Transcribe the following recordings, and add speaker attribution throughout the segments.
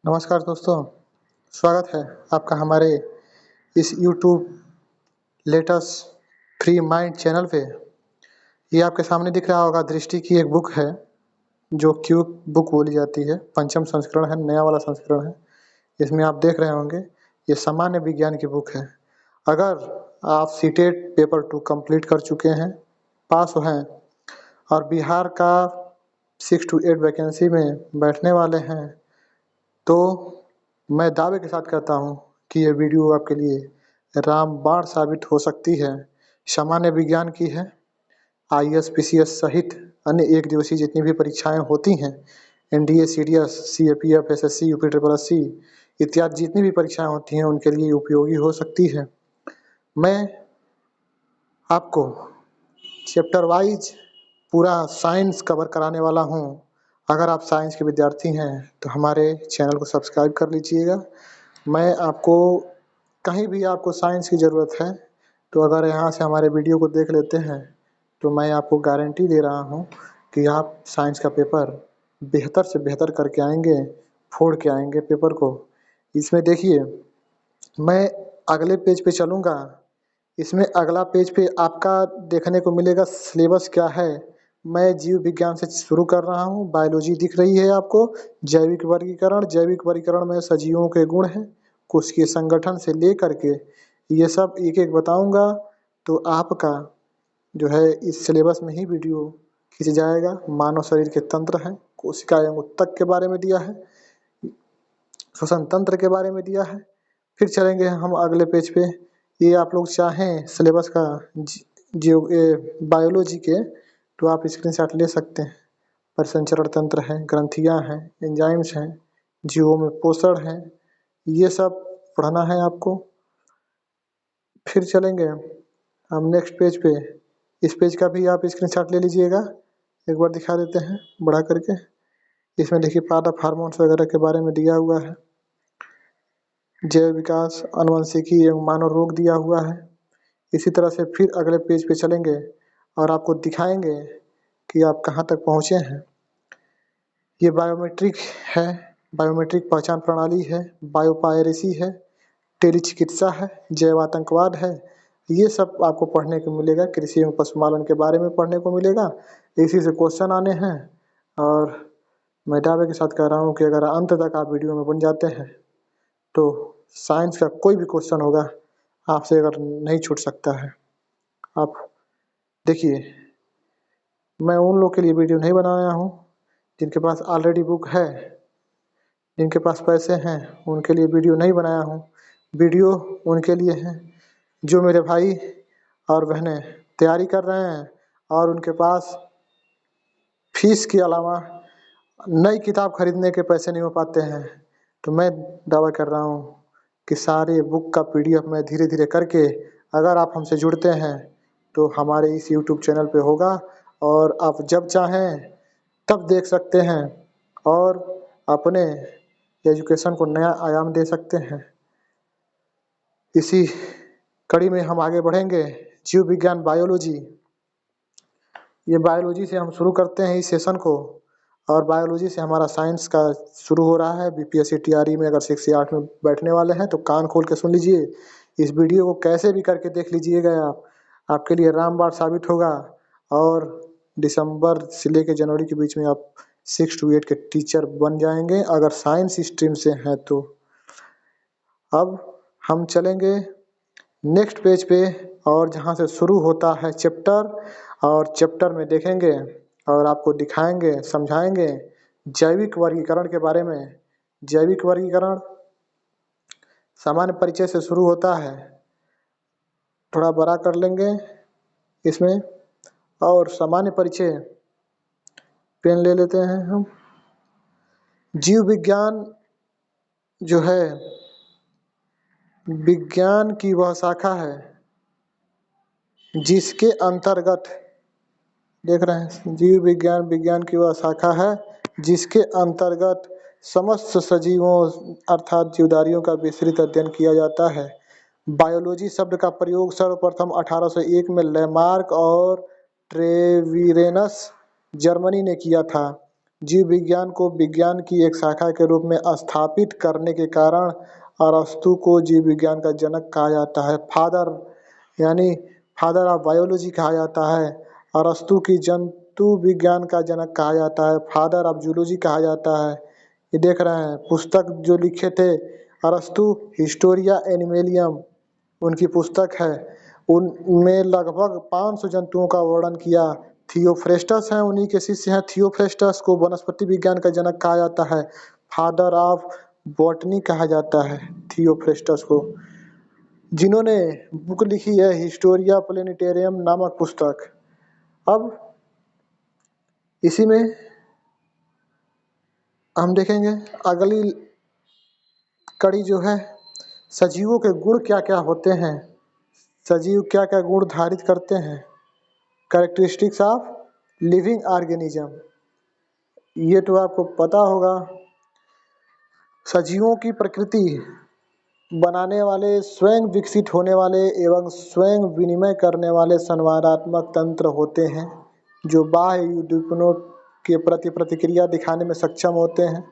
Speaker 1: नमस्कार दोस्तों, स्वागत है आपका हमारे इस YouTube latest free mind channel पे। ये आपके सामने दिख रहा होगा दृष्टि की एक बुक है, जो क्यूब बुक बोली जाती है। पंचम संस्करण है, नया वाला संस्करण है। इसमें आप देख रहे होंगे ये सामान्य विज्ञान की बुक है। अगर आप सीटेट पेपर 2 कंप्लीट कर चुके हैं, पास हैं और बिहार का 6 to 8 वैकेंसी में बैठने वाले हैं, तो मैं दावे के साथ कहता हूँ कि ये वीडियो आपके लिए रामबाण साबित हो सकती है। सामान्य विज्ञान की है, आईएएस, पीसीएस सहित अन्य एक दिवसीय जितनी भी परीक्षाएं होती हैं, NDA, CDS, CAPF, SSC, UP triple SC इत्यादि जितनी भी परीक्षाएं होती हैं, उनके लिए उपयोगी हो सकती है। मैं आपको चैप्टर वाइज पूरा साइंस कवर कराने वाला हूँ। अगर आप साइंस के विद्यार्थी हैं तो हमारे चैनल को सब्सक्राइब कर लीजिएगा। मैं आपको कहीं भी आपको साइंस की ज़रूरत है तो अगर यहाँ से हमारे वीडियो को देख लेते हैं तो मैं आपको गारंटी दे रहा हूँ कि आप साइंस का पेपर बेहतर से बेहतर करके आएंगे, फोड़ के आएंगे पेपर को। इसमें देखिए, मैं अगले पेज पे चलूँगा। इसमें अगला पेज पे आपका देखने को मिलेगा सिलेबस क्या है। मैं जीव विज्ञान से शुरू कर रहा हूँ। बायोलॉजी दिख रही है आपको। जैविक वर्गीकरण में सजीवों के गुण हैं, कोशिकीय संगठन से लेकर के ये सब एक एक बताऊंगा। तो आपका जो है इस सिलेबस में ही वीडियो खींच जाएगा। मानव शरीर के तंत्र हैं, कोशिका एवं ऊतक के बारे में दिया है, श्वसन तंत्र के बारे में दिया है। फिर चलेंगे हम अगले पेज पे। ये आप लोग चाहें सिलेबस का बायोलॉजी के तो आप स्क्रीनशॉट ले सकते हैं। परिसंचरण तंत्र है, ग्रंथियां हैं, एंजाइम्स हैं, जीवों में पोषण है, ये सब पढ़ना है आपको। फिर चलेंगे हम नेक्स्ट पेज पे। इस पेज का भी आप स्क्रीनशॉट ले लीजिएगा। एक बार दिखा देते हैं बढ़ा करके। इसमें देखिए पादप हार्मोन्स वगैरह के बारे में दिया हुआ है। जैव विकास, आनुवंशिकी एवं मानव रोग दिया हुआ है। इसी तरह से फिर अगले पेज पे चलेंगे और आपको दिखाएंगे कि आप कहाँ तक पहुँचे हैं। ये बायोमेट्रिक है, बायोमेट्रिक पहचान प्रणाली है, बायोपायरेसी है, टेलीचिकित्सा है, जैव आतंकवाद है। ये सब आपको पढ़ने को मिलेगा। कृषि एवं पशुपालन के बारे में पढ़ने को मिलेगा। इसी से क्वेश्चन आने हैं और मैं दावे के साथ कह रहा हूँ कि अगर अंत तक आप वीडियो में बन जाते हैं तो साइंस का कोई भी क्वेश्चन होगा आपसे अगर नहीं छूट सकता है। आप देखिए, मैं उन लोग के लिए वीडियो नहीं बनाया हूँ जिनके पास ऑलरेडी बुक है, जिनके पास पैसे हैं, उनके लिए वीडियो नहीं बनाया हूँ। वीडियो उनके लिए है जो मेरे भाई और बहनें तैयारी कर रहे हैं और उनके पास फीस के अलावा नई किताब खरीदने के पैसे नहीं हो पाते हैं। तो मैं दावा कर रहा हूँ कि सारे बुक का पीडीएफ मैं धीरे धीरे करके, अगर आप हमसे जुड़ते हैं तो हमारे इस यूट्यूब चैनल पे होगा और आप जब चाहें तब देख सकते हैं और अपने एजुकेशन को नया आयाम दे सकते हैं। इसी कड़ी में हम आगे बढ़ेंगे। जीव विज्ञान, बायोलॉजी, ये बायोलॉजी से हम शुरू करते हैं इस सेशन को और बायोलॉजी से हमारा साइंस का शुरू हो रहा है। बीपीएससी टीआरई में अगर 6 से 8 में बैठने वाले हैं तो कान खोल के सुन लीजिए। इस वीडियो को कैसे भी करके देख लीजिएगा आप, आपके लिए रामबाण साबित होगा और दिसंबर से लेकर जनवरी के बीच में आप 6 to 8 के टीचर बन जाएंगे अगर साइंस स्ट्रीम से हैं तो। अब हम चलेंगे नेक्स्ट पेज पे और जहाँ से शुरू होता है चैप्टर, और चैप्टर में देखेंगे और आपको दिखाएंगे, समझाएंगे जैविक वर्गीकरण के बारे में। जैविक वर्गीकरण सामान्य परिचय से शुरू होता है। थोड़ा बड़ा कर लेंगे इसमें और सामान्य परिचय पेन ले लेते हैं हम। जीव विज्ञान जो है विज्ञान की वह शाखा है जिसके अंतर्गत, देख रहे हैं, जीव विज्ञान विज्ञान की वह शाखा है जिसके अंतर्गत समस्त सजीवों अर्थात जीवधारियों का विस्तृत अध्ययन किया जाता है। बायोलॉजी शब्द का प्रयोग सर्वप्रथम 1801 में लेमार्क और ट्रेविरेनस जर्मनी ने किया था। जीव विज्ञान को विज्ञान की एक शाखा के रूप में स्थापित करने के कारण अरस्तु को जीव विज्ञान का जनक कहा जाता है। यानी फादर ऑफ बायोलॉजी कहा जाता है। अरस्तु की जंतु विज्ञान का जनक कहा जाता है। फादर ऑफ जूलॉजी कहा जाता है। ये देख रहे हैं पुस्तक जो लिखे थे अरस्तु, हिस्टोरिया एनिमलियम उनकी पुस्तक है। उनमें लगभग 500 जंतुओं का वर्णन किया। थियोफ्रेस्टस हैं, उन्हीं के शिष्य हैं। थियोफ्रेस्टस को वनस्पति विज्ञान का जनक कहा जाता है। फादर ऑफ बॉटनी कहा जाता है थियोफ्रेस्टस को, जिन्होंने बुक लिखी है हिस्टोरिया प्लेनेटेरियम नामक पुस्तक। अब इसी में हम देखेंगे अगली कड़ी जो है, सजीवों के गुण क्या क्या होते हैं, सजीव क्या क्या गुण धारित करते हैं। कैरेक्टरिस्टिक्स ऑफ लिविंग ऑर्गेनिज्म, ये तो आपको पता होगा। सजीवों की प्रकृति बनाने वाले, स्वयं विकसित होने वाले एवं स्वयं विनिमय करने वाले संवादात्मक तंत्र होते हैं, जो बाह्य उद्दीपनों के प्रति प्रतिक्रिया दिखाने में सक्षम होते हैं।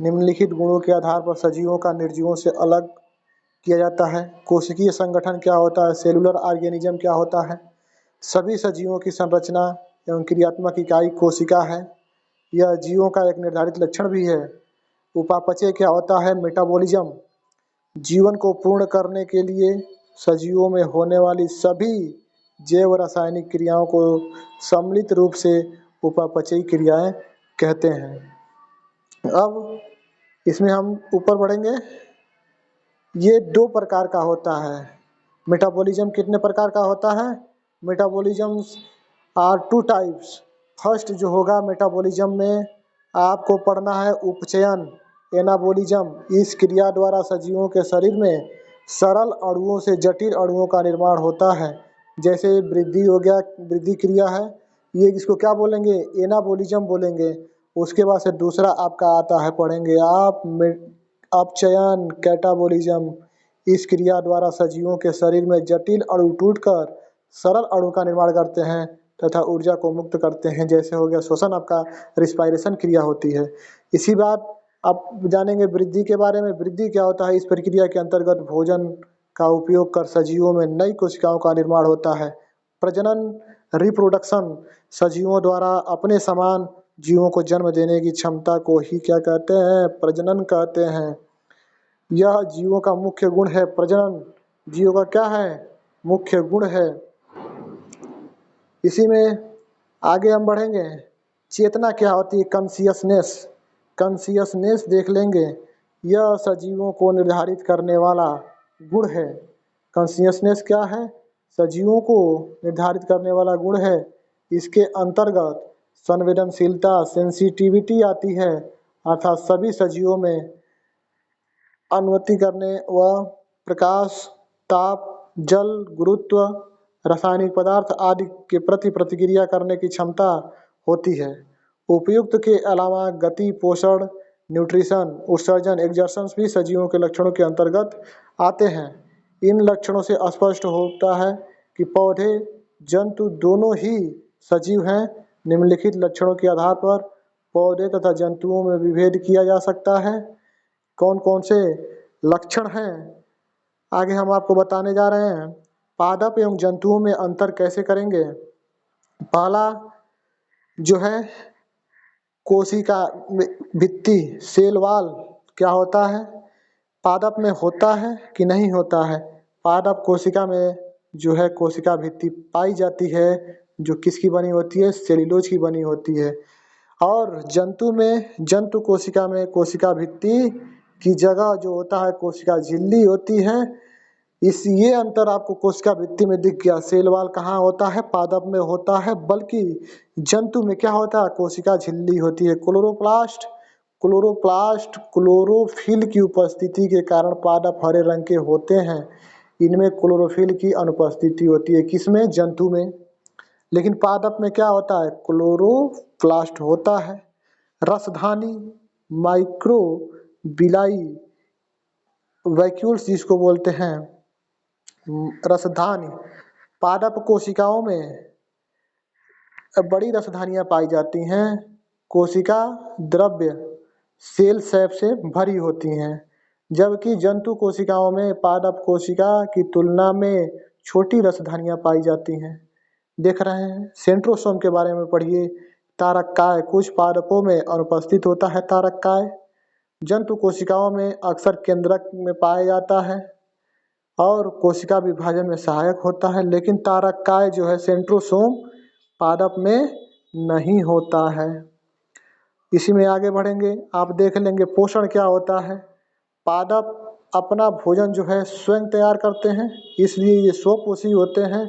Speaker 1: निम्नलिखित गुणों के आधार पर सजीवों का निर्जीवों से अलग किया जाता है। कोशिकीय संगठन क्या होता है, सेलुलर ऑर्गेनिज्म क्या होता है। सभी सजीवों की संरचना एवं क्रियात्मक इकाई कोशिका है। यह जीवों का एक निर्धारित लक्षण भी है। उपापचय क्या होता है, मेटाबॉलिज्म। जीवन को पूर्ण करने के लिए सजीवों में होने वाली सभी जैव रासायनिक क्रियाओं को सम्मिलित रूप से उपापचयी क्रियाएं कहते हैं। अब इसमें हम ऊपर बढ़ेंगे। ये 2 प्रकार का होता है। मेटाबॉलिज्म कितने प्रकार का होता है, मेटाबॉलिज्म्स आर 2 टाइप्स। फर्स्ट जो होगा मेटाबॉलिज्म में आपको पढ़ना है उपचयन, एनाबॉलिज्म। इस क्रिया द्वारा सजीवों के शरीर में सरल अणुओं से जटिल अणुओं का निर्माण होता है। जैसे वृद्धि हो गया, वृद्धि क्रिया है, ये इसको क्या बोलेंगे, एनाबॉलिज्म बोलेंगे। उसके बाद से दूसरा आपका आता है, पढ़ेंगे आप अपचयन, कैटाबॉलिज्म। इस क्रिया द्वारा सजीवों के शरीर में जटिल अणु टूटकर सरल अणु का निर्माण करते हैं तथा ऊर्जा को मुक्त करते हैं। जैसे हो गया श्वसन, आपका रिस्पायरेशन क्रिया होती है। इसी बात आप जानेंगे वृद्धि के बारे में। वृद्धि क्या होता है, इस प्रक्रिया के अंतर्गत भोजन का उपयोग कर सजीवों में नई कोशिकाओं का निर्माण होता है। प्रजनन, रिप्रोडक्शन, सजीवों द्वारा अपने समान जीवों को जन्म देने की क्षमता को ही क्या कहते हैं, प्रजनन कहते हैं। यह जीवों का मुख्य गुण है। प्रजनन जीवों का क्या है, मुख्य गुण है। इसी में आगे हम बढ़ेंगे। चेतना क्या होती है, कॉन्शियसनेस। कॉन्शियसनेस देख लेंगे। यह सजीवों को निर्धारित करने वाला गुण है। कॉन्शियसनेस क्या है, सजीवों को निर्धारित करने वाला गुण है। इसके अंतर्गत संवेदनशीलता, सेंसिटिविटी आती है, अर्थात सभी सजीवों में अनुमति करने व प्रकाश, ताप, जल, गुरुत्व, रासायनिक पदार्थ आदि के प्रति प्रतिक्रिया करने की क्षमता होती है। उपयुक्त के अलावा गति, पोषण, न्यूट्रिशन, उत्सर्जन, एक्सर्शंस भी सजीवों के लक्षणों के अंतर्गत आते हैं। इन लक्षणों से स्पष्ट होता है कि पौधे, जंतु दोनों ही सजीव हैं। निम्नलिखित लक्षणों के आधार पर पौधे तथा जंतुओं में विभेद किया जा सकता है। कौन कौन से लक्षण हैं, आगे हम आपको बताने जा रहे हैं। पादप एवं जंतुओं में अंतर कैसे करेंगे। पहला जो है कोशिका भित्ति, सेल वॉल क्या होता है, पादप में होता है कि नहीं होता है। पादप कोशिका में जो है कोशिका भित्ति पाई जाती है, जो किसकी बनी होती है, सेल्यूलोज की बनी होती है। और जंतु में, जंतु कोशिका में कोशिका भित्ति की जगह जो होता है कोशिका झिल्ली होती है। ये अंतर आपको कोशिका भित्ति में दिख गया। सेल वॉल कहाँ होता है, पादप में होता है, बल्कि जंतु में क्या होता है, कोशिका झिल्ली होती है। क्लोरोप्लास्ट, क्लोरोप्लास्ट क्लोरोफिल की उपस्थिति के कारण पादप हरे रंग के होते हैं। इनमें क्लोरोफिल की अनुपस्थिति होती है, किसमें, जंतु में। लेकिन पादप में क्या होता है, क्लोरोप्लास्ट होता है। रसधानी, माइक्रो बिलाई वैक्यूल्स जिसको बोलते हैं, रसधानी, पादप कोशिकाओं में बड़ी रसधानियां पाई जाती हैं। कोशिका द्रव्य सेल सैप से भरी होती हैं, जबकि जंतु कोशिकाओं में पादप कोशिका की तुलना में छोटी रसधानियां पाई जाती हैं। देख रहे हैं, सेंट्रोसोम के बारे में पढ़िए। तारककाय कुछ पादपों में अनुपस्थित होता है। तारककाय जंतु कोशिकाओं में अक्सर केंद्रक में पाया जाता है और कोशिका विभाजन में सहायक होता है, लेकिन तारककाय जो है सेंट्रोसोम पादप में नहीं होता है। इसी में आगे बढ़ेंगे, आप देख लेंगे पोषण क्या होता है। पादप अपना भोजन जो है स्वयं तैयार करते हैं, इसलिए ये स्वपोषी होते हैं।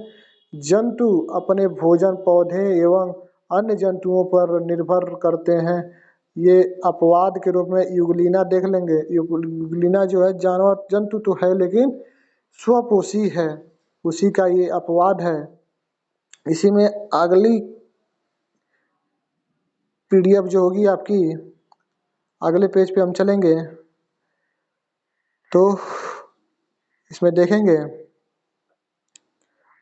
Speaker 1: जंतु अपने भोजन पौधे एवं अन्य जंतुओं पर निर्भर करते हैं। ये अपवाद के रूप में यूग्लिना देख लेंगे। यूग्लिना जो है जानवर जंतु तो है लेकिन स्वपोषी है, उसी का ये अपवाद है। इसी में अगली पीडीएफ जो होगी आपकी, अगले पेज पे हम चलेंगे तो इसमें देखेंगे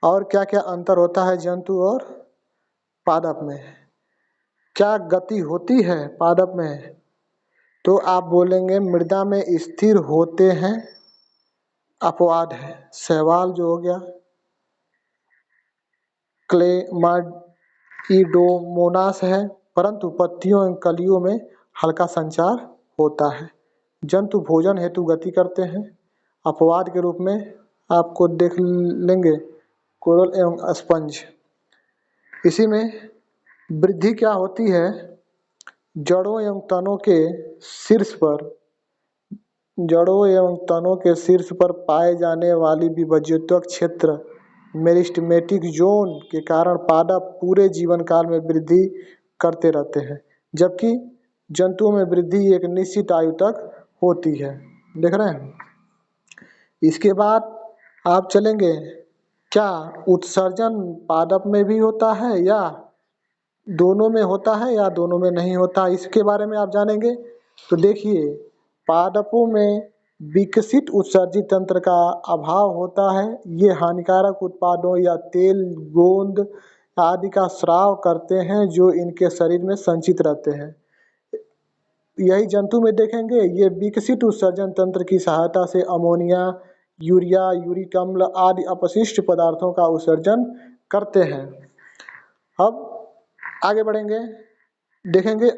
Speaker 1: और क्या क्या अंतर होता है जंतु और पादप में। क्या गति होती है पादप में, तो आप बोलेंगे मृदा में स्थिर होते हैं, अपवाद है। शैवाल जो हो गया, क्लेमाइडोमोनास है, परंतु पत्तियों एवं कलियों में हल्का संचार होता है। जंतु भोजन हेतु गति करते हैं। अपवाद के रूप में आपको देख लेंगे कोरल एवं स्पंज। इसी में वृद्धि क्या होती है, जड़ों एवं तनों के शीर्ष पर पाए जाने वाली विभज्योतक क्षेत्र मेरिस्टेमेटिक जोन के कारण पादप पूरे जीवन काल में वृद्धि करते रहते हैं, जबकि जंतुओं में वृद्धि एक निश्चित आयु तक होती है। देख रहे हैं। इसके बाद आप चलेंगे, क्या उत्सर्जन पादप में भी होता है या दोनों में होता है या दोनों में नहीं होता, इसके बारे में आप जानेंगे। तो देखिए, पादपों में विकसित उत्सर्जित तंत्र का अभाव होता है। ये हानिकारक उत्पादों या तेल गोंद आदि का स्राव करते हैं जो इनके शरीर में संचित रहते हैं। यही जंतु में देखेंगे, ये विकसित उत्सर्जन तंत्र की सहायता से अमोनिया, यूरिया, यूरिक अम्ल आदि अपशिष्ट पदार्थों का उत्सर्जन करते हैं। अब आगे बढ़ेंगे, देखेंगे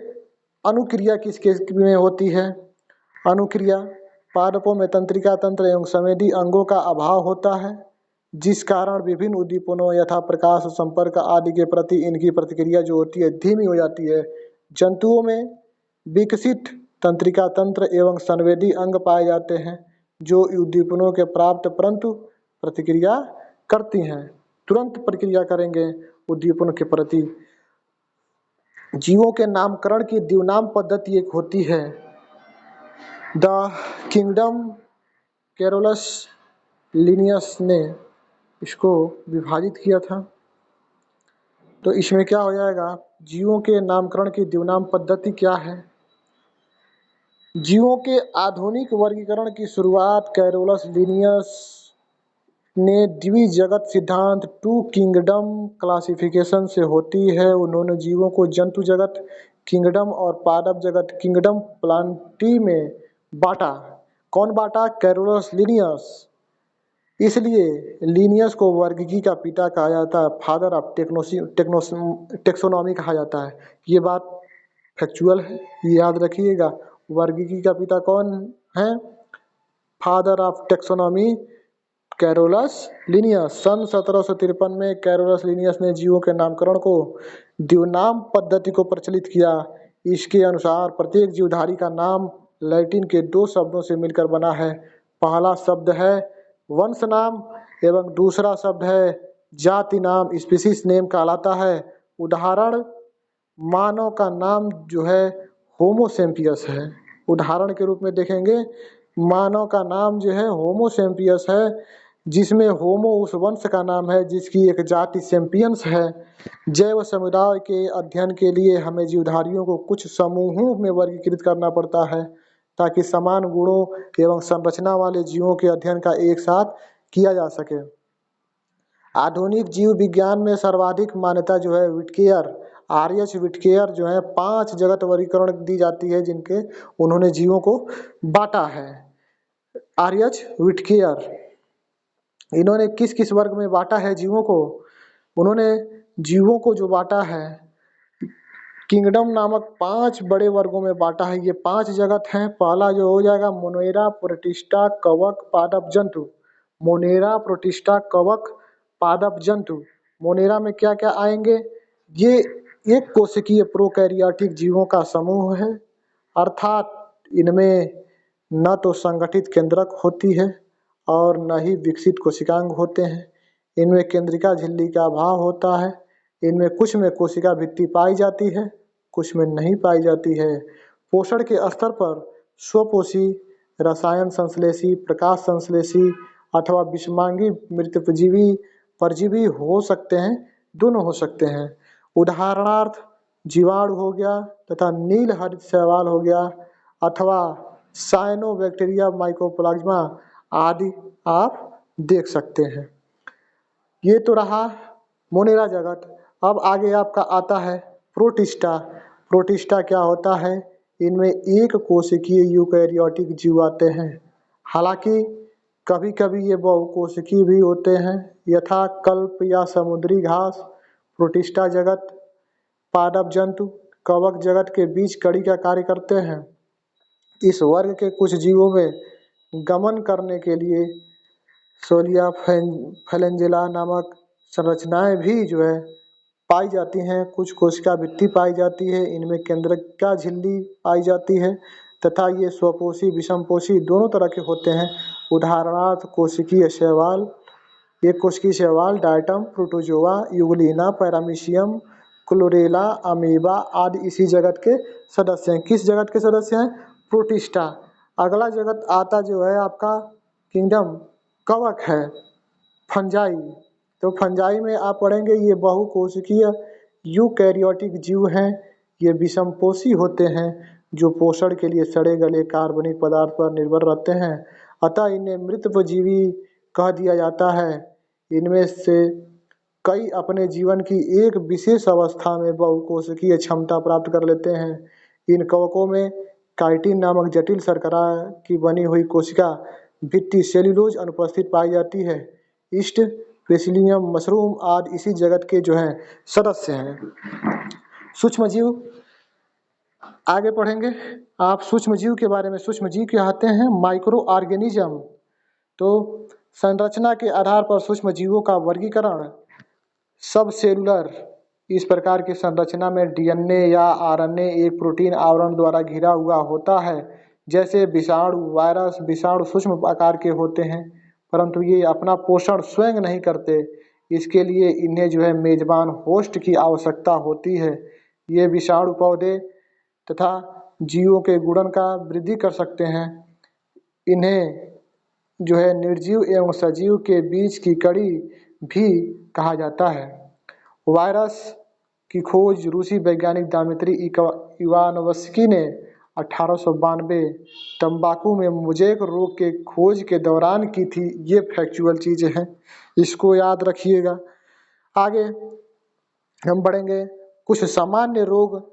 Speaker 1: अनुक्रिया किसके में होती है। अनुक्रिया पादपों में तंत्रिका तंत्र एवं संवेदी अंगों का अभाव होता है, जिस कारण विभिन्न उद्दीपनों यथा प्रकाश संपर्क आदि के प्रति इनकी प्रतिक्रिया जो होती है धीमी हो जाती है। जंतुओं में विकसित तंत्रिका तंत्र एवं संवेदी अंग पाए जाते हैं जो उद्दीपनों के प्राप्त परंतु प्रतिक्रिया करती हैं, तुरंत प्रतिक्रिया करेंगे उद्दीपन के प्रति। जीवों के नामकरण की द्विनाम पद्धति एक होती है। द किंगडम कैरोलस लिनियस ने इसको विभाजित किया था। तो इसमें क्या हो जाएगा, जीवों के नामकरण की द्विनाम पद्धति क्या है। जीवों के आधुनिक वर्गीकरण की शुरुआत कैरोलस लिनियस ने द्विजगत सिद्धांत टू किंगडम क्लासिफिकेशन से होती है। उन्होंने जीवों को जंतु जगत किंगडम और पादप जगत किंगडम प्लांटी में बांटा। कौन बांटा, कैरोलस लिनियस। इसलिए लिनियस को वर्गीकी का पिता कहा जाता है, फादर ऑफ टेक्सोनॉमी कहा जाता है। ये बात फैक्चुअल है, ये याद रखिएगा। वर्गीकी का पिता कौन है, father of taxonomy Carolus Linnaeus. सन 1753 में कैरोलस लिनियस ने जीवों के नामकरण को द्विनाम पद्धति को प्रचलित किया। इसके अनुसार प्रत्येक जीवधारी का नाम लैटिन के दो शब्दों से मिलकर बना है। पहला शब्द है वंश नाम एवं दूसरा शब्द है जाति नाम, स्पीसीज नेम कहलाता है। उदाहरण, मानव का नाम जो है होमोसेम्पियस है। उदाहरण के रूप में देखेंगे, मानव का नाम जो है होमोसेम्पियस है, जिसमें होमो उस वंश का नाम है जिसकी एक जाति सेम्पियंस है। जैव समुदाय के अध्ययन के लिए हमें जीवधारियों को कुछ समूहों में वर्गीकृत करना पड़ता है ताकि समान गुणों एवं संरचना वाले जीवों के अध्ययन का एक साथ किया जा सके। आधुनिक जीव विज्ञान में सर्वाधिक मान्यता जो है व्हिटकेयर आर.एच. व्हिटकेयर जो है 5 जगत वर्गीकरण दी जाती है जिनके उन्होंने जीवों को बांटा है। आर.एच. व्हिटकेयर इन्होंने किस किस वर्ग में बांटा है जीवों को? उन्होंने जीवों को जो बांटा है किंगडम नामक 5 बड़े वर्गों में बांटा है। ये 5 जगत हैं। पहला जो हो जाएगा मोनेरा, प्रोटिस्टा, कवक, पादप जंतु। मोनेरा, प्रोटिस्टा, कवक, पादप जंतु। मोनेरा में क्या क्या आएंगे? ये एक कोशिकीय प्रोकैरियोटिक जीवों का समूह है, अर्थात इनमें न तो संगठित केंद्रक होती है और न ही विकसित कोशिकांग होते हैं। इनमें केंद्रिका झिल्ली का अभाव होता है। इनमें कुछ में कोशिका भित्ति पाई जाती है, कुछ में नहीं पाई जाती है। पोषण के स्तर पर स्वपोषी, रसायन संश्लेषी, प्रकाश संश्लेषी अथवा विषमांगी मृतजीवी परजीवी हो सकते हैं, दोनों हो सकते हैं। उदाहरणार्थ जीवाणु हो गया तथा नील हरित शैवाल हो गया अथवा साइनोबैक्टीरिया, माइकोप्लाज्मा आदि आप देख सकते हैं। ये तो रहा मोनेरा जगत। अब आगे आपका आता है प्रोटिस्टा। प्रोटिस्टा क्या होता है? इनमें एक कोशिकीय यूकैरियोटिक जीव आते हैं। हालांकि कभी कभी ये बहुकोशिकीय भी होते हैं, यथा कल्प या समुद्री घास। प्रोटिस्टा जगत पादप जंतु, कवक जगत के बीच कड़ी का कार्य करते हैं। इस वर्ग के कुछ जीवों में गमन करने के लिए सोलिया फ्लैजेला नामक संरचनाएं भी जो है पाई जाती हैं। कुछ कोशिका भित्ति पाई जाती है। इनमें केंद्रिका झिल्ली पाई जाती है तथा ये स्वपोषी विषमपोषी दोनों तरह के होते हैं। उदाहरणार्थ कोशिकीय शैवाल, एक कोशिकीय शैवाल, diatom, protozoa, Euglena, paramecium, chlorella, amoeba आदि इसी जगत के सदस्य हैं। किस जगत के सदस्य हैं? प्रोटिस्टा। अगला जगत आता जो है आपका किंगडम कवक है, फंजाई। तो फंजाई में आप पढ़ेंगे ये बहुकोशिकीय यूकैरियोटिक जीव हैं। ये विषमपोषी होते हैं जो पोषण के लिए सड़े गले कार्बनिक पदार्थ पर निर्भर रहते हैं, अतः इन्हें मृतजीवी कह दिया जाता है। इनमें से कई अपने जीवन की एक विशेष अवस्था में बहुकोशिकीय क्षमता प्राप्त कर लेते हैं। इन कवकों में काइटिन नामक जटिल शर्करा की बनी हुई कोशिका भित्ति सेल्यूलोज अनुपस्थित पाई जाती है। ईस्ट, पेसिलियम, मशरूम आदि इसी जगत के जो हैं सदस्य हैं। सूक्ष्म जीव आगे पढ़ेंगे आप। सूक्ष्म जीव के बारे में, सूक्ष्म जीव क्या आते हैं? Micro organism. तो संरचना के आधार पर सूक्ष्म जीवों का वर्गीकरण सब सेलुलर, इस प्रकार की संरचना में डीएनए या आरएनए एक प्रोटीन आवरण द्वारा घिरा हुआ होता है। जैसे विषाणु, वायरस। विषाणु सूक्ष्म आकार के होते हैं परंतु ये अपना पोषण स्वयं नहीं करते, इसके लिए इन्हें जो है मेजबान होस्ट की आवश्यकता होती है। ये विषाणु पौधे तथा जीवों के गुणन का वृद्धि कर सकते हैं। इन्हें जो है निर्जीव एवं सजीव के बीच की कड़ी भी कहा जाता है। वायरस की खोज रूसी वैज्ञानिक दामित्री इवानोव्स्की ने 1892 तंबाकू में मोज़ेक रोग के खोज के दौरान की थी। ये फैक्चुअल चीजें हैं, इसको याद रखिएगा। आगे हम बढ़ेंगे। कुछ सामान्य रोग